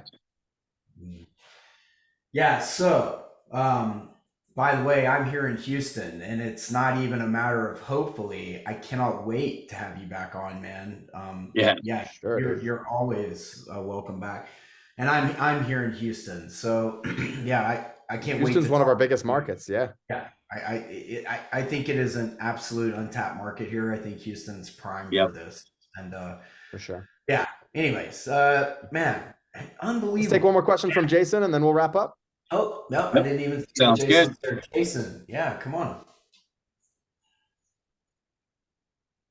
Yeah. So, by the way, I'm here in Houston, and it's not even a matter of hopefully. I cannot wait to have you back on, man. Yeah. Sure. You're always welcome back, and I'm here in Houston, so yeah, I can't wait. Houston's one of our biggest markets. Yeah. Yeah. I think it is an absolute untapped market here. I think Houston's prime Yep. for this, and For sure. yeah. Anyways, man, unbelievable. Let's take one more question from Jason and then we'll wrap up. Oh no, I didn't even see Sounds Jason's there. Jason, yeah, come on.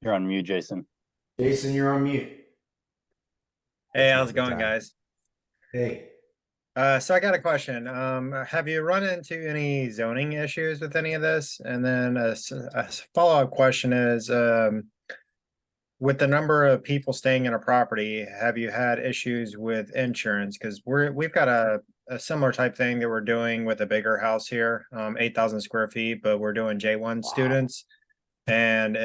You're on mute, Jason. Jason, you're on mute. Hey, how's it going, guys? Hey. So I got a question. Have you run into any zoning issues with any of this? And then a follow-up question is, with the number of people staying in a property, have you had issues with insurance? Because we've got a similar type thing that we're doing with a bigger house here, 8,000 square feet, but we're doing J1 students. And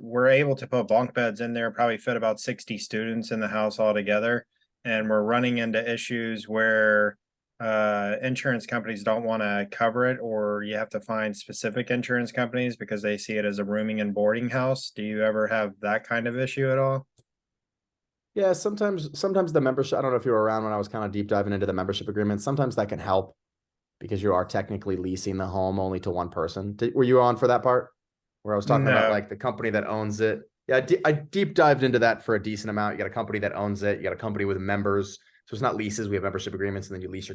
we're able to put bunk beds in there, probably fit about 60 students in the house altogether. And we're running into issues where insurance companies don't want to cover it, or you have to find specific insurance companies because they see it as a rooming and boarding house. Do you ever have that kind of issue at all? Yeah, sometimes the membership, I don't know if you were around when I was kind of deep diving into the membership agreement. Sometimes that can help because you are technically leasing the home only to one person. Were you on for that part where I was talking about No. like the company that owns it? Yeah, I deep dived into that for a decent amount. You got a company that owns it. You got a company with members. So it's not leases. We have membership agreements, and then you lease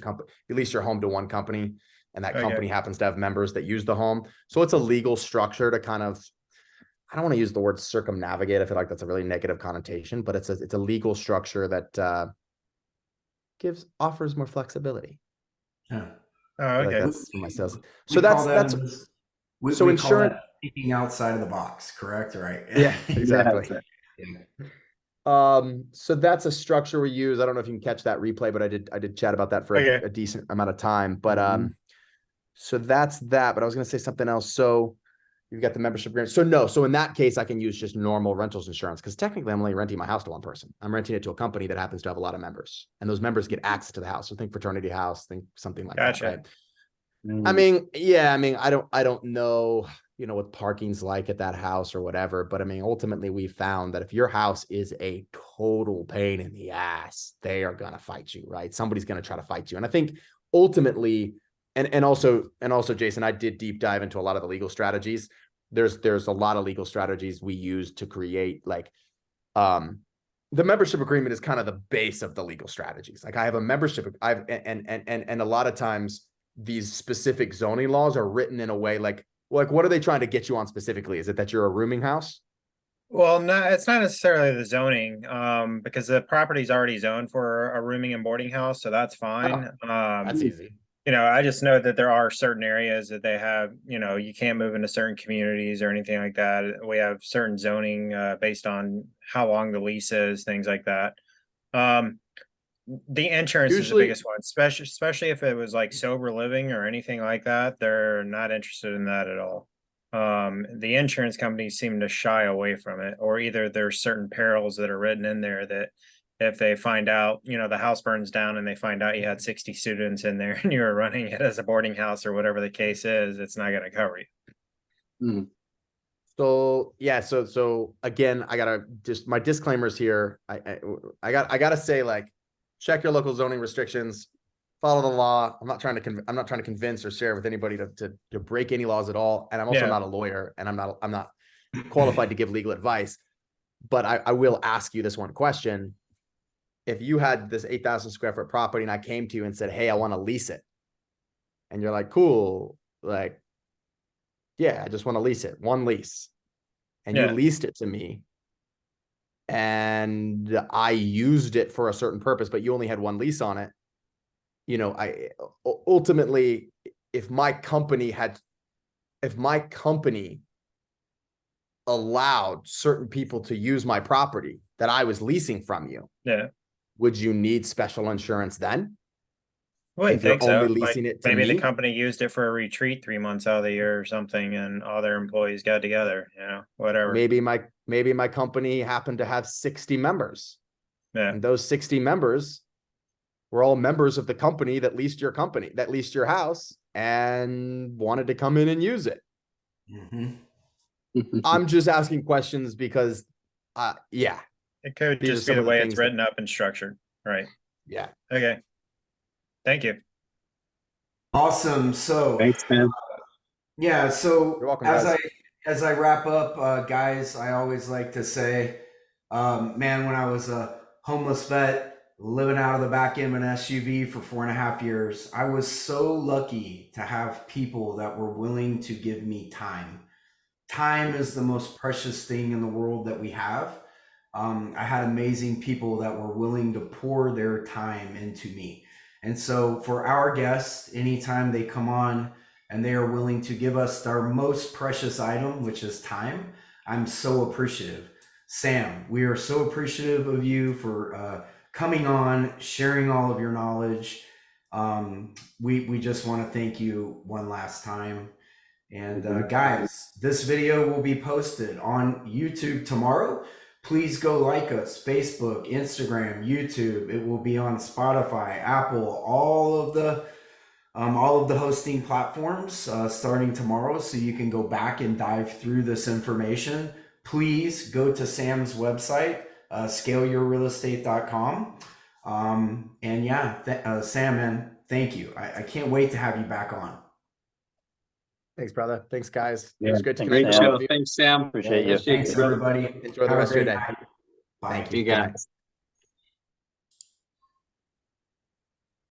your home to one company, and that Okay. company happens to have members that use the home. So it's a legal structure to kind of, I don't want to use the word circumnavigate. I feel like that's a really negative connotation, but it's a legal structure that offers more flexibility. Yeah. Oh, I feel like okay. that's for my sales. We So call that's that so we call insurance. that thinking outside of the box, correct? Right. Yeah, exactly. Yeah. So that's a structure we use. I don't know if you can catch that replay, but I did chat about that for Okay. a decent amount of time. But Mhm. so that's that. But I was gonna say something else. So you've got the membership agreement. So no, so in that case, I can use just normal rentals insurance because technically I'm only renting my house to one person. I'm renting it to a company that happens to have a lot of members, and those members get access to the house. So think fraternity house, think something like Gotcha. that, right? Mm. I mean, yeah, I don't know, what parking's like at that house or whatever, but I mean, ultimately we found that if your house is a total pain in the ass, they are going to fight you, right? Somebody's going to try to fight you. And I think ultimately, and also, Jason, I did deep dive into a lot of the legal strategies. There's a lot of legal strategies we use to create the membership agreement is kind of the base of the legal strategies. Like I have a membership, and a lot of times these specific zoning laws are written in a way like what are they trying to get you on specifically? Is it that you're a rooming house? Well, no, it's not necessarily the zoning, because the property's already zoned for a rooming and boarding house, so that's fine. That's easy. I just know that there are certain areas that they have, you can't move into certain communities or anything like that. We have certain zoning, based on how long the lease is, things like that. The insurance is the Usually- biggest one, especially if it was like sober living or anything like that. They're not interested in that at all. The insurance companies seem to shy away from it, or either there's certain perils that are written in there that if they find out, the house burns down and they find out you had 60 students in there and you were running it as a boarding house or whatever the case is, it's not going to cover you. So yeah, so again, I gotta just my disclaimers here. I gotta say, like, check your local zoning restrictions, follow the law. I'm not trying to convince or share with anybody to break any laws at all. And I'm also Yeah. not a lawyer, and I'm not qualified to give legal advice. But I will ask you this one question: if you had this 8,000 square foot property and I came to you and said, "Hey, I want to lease it," and you're like, "Cool, like, yeah, I just want to lease it, one lease," and you Yeah. leased it to me, and I used it for a certain purpose, but you only had one lease on it. I ultimately, if my company allowed certain people to use my property that I was leasing from you, Yeah. would you need special insurance then? I wouldn't If you're think so. only Like, leasing it to maybe the me? company used it for a retreat 3 months out of the year or something, and all their employees got together, whatever. Maybe my company happened to have 60 members, Yeah. and those 60 members were all members of the company that leased your house and wanted to come in and use it. Mhm. I'm just asking questions because, yeah, It could these are just be some the of the way things it's written up and structured. Right. yeah. Okay. Thank you. Awesome. So Thanks, man. yeah, so You're welcome, as guys. as I wrap up, guys, I always like to say, man, when I was a homeless vet living out of the back end of an SUV for 4.5 years, I was so lucky to have people that were willing to give me time. time is the most precious thing in the world that we have. I had amazing people that were willing to pour their time into me. And so for our guests, anytime they come on and they are willing to give us our most precious item, which is time, I'm so appreciative. Sam, we are so appreciative of you for coming on, sharing all of your knowledge. We just want to thank you one last time. And guys, this video will be posted on YouTube tomorrow. Please go like us, Facebook, Instagram, YouTube. It will be on Spotify, Apple, all of the hosting platforms starting tomorrow, so you can go back and dive through this information. Please go to Sam's website, scaleyourrealestate.com. And yeah, Sam, man, thank you. I can't wait to have you back on. Thanks, brother. Thanks, guys. It Yeah, was great to thanks, connect Great with all Sam. of show. you. Thanks, Sam. Appreciate you. Appreciate Thanks, you, brother. everybody. Enjoy the Have a rest of your great day. night. Bye. Thank You Good night. guys.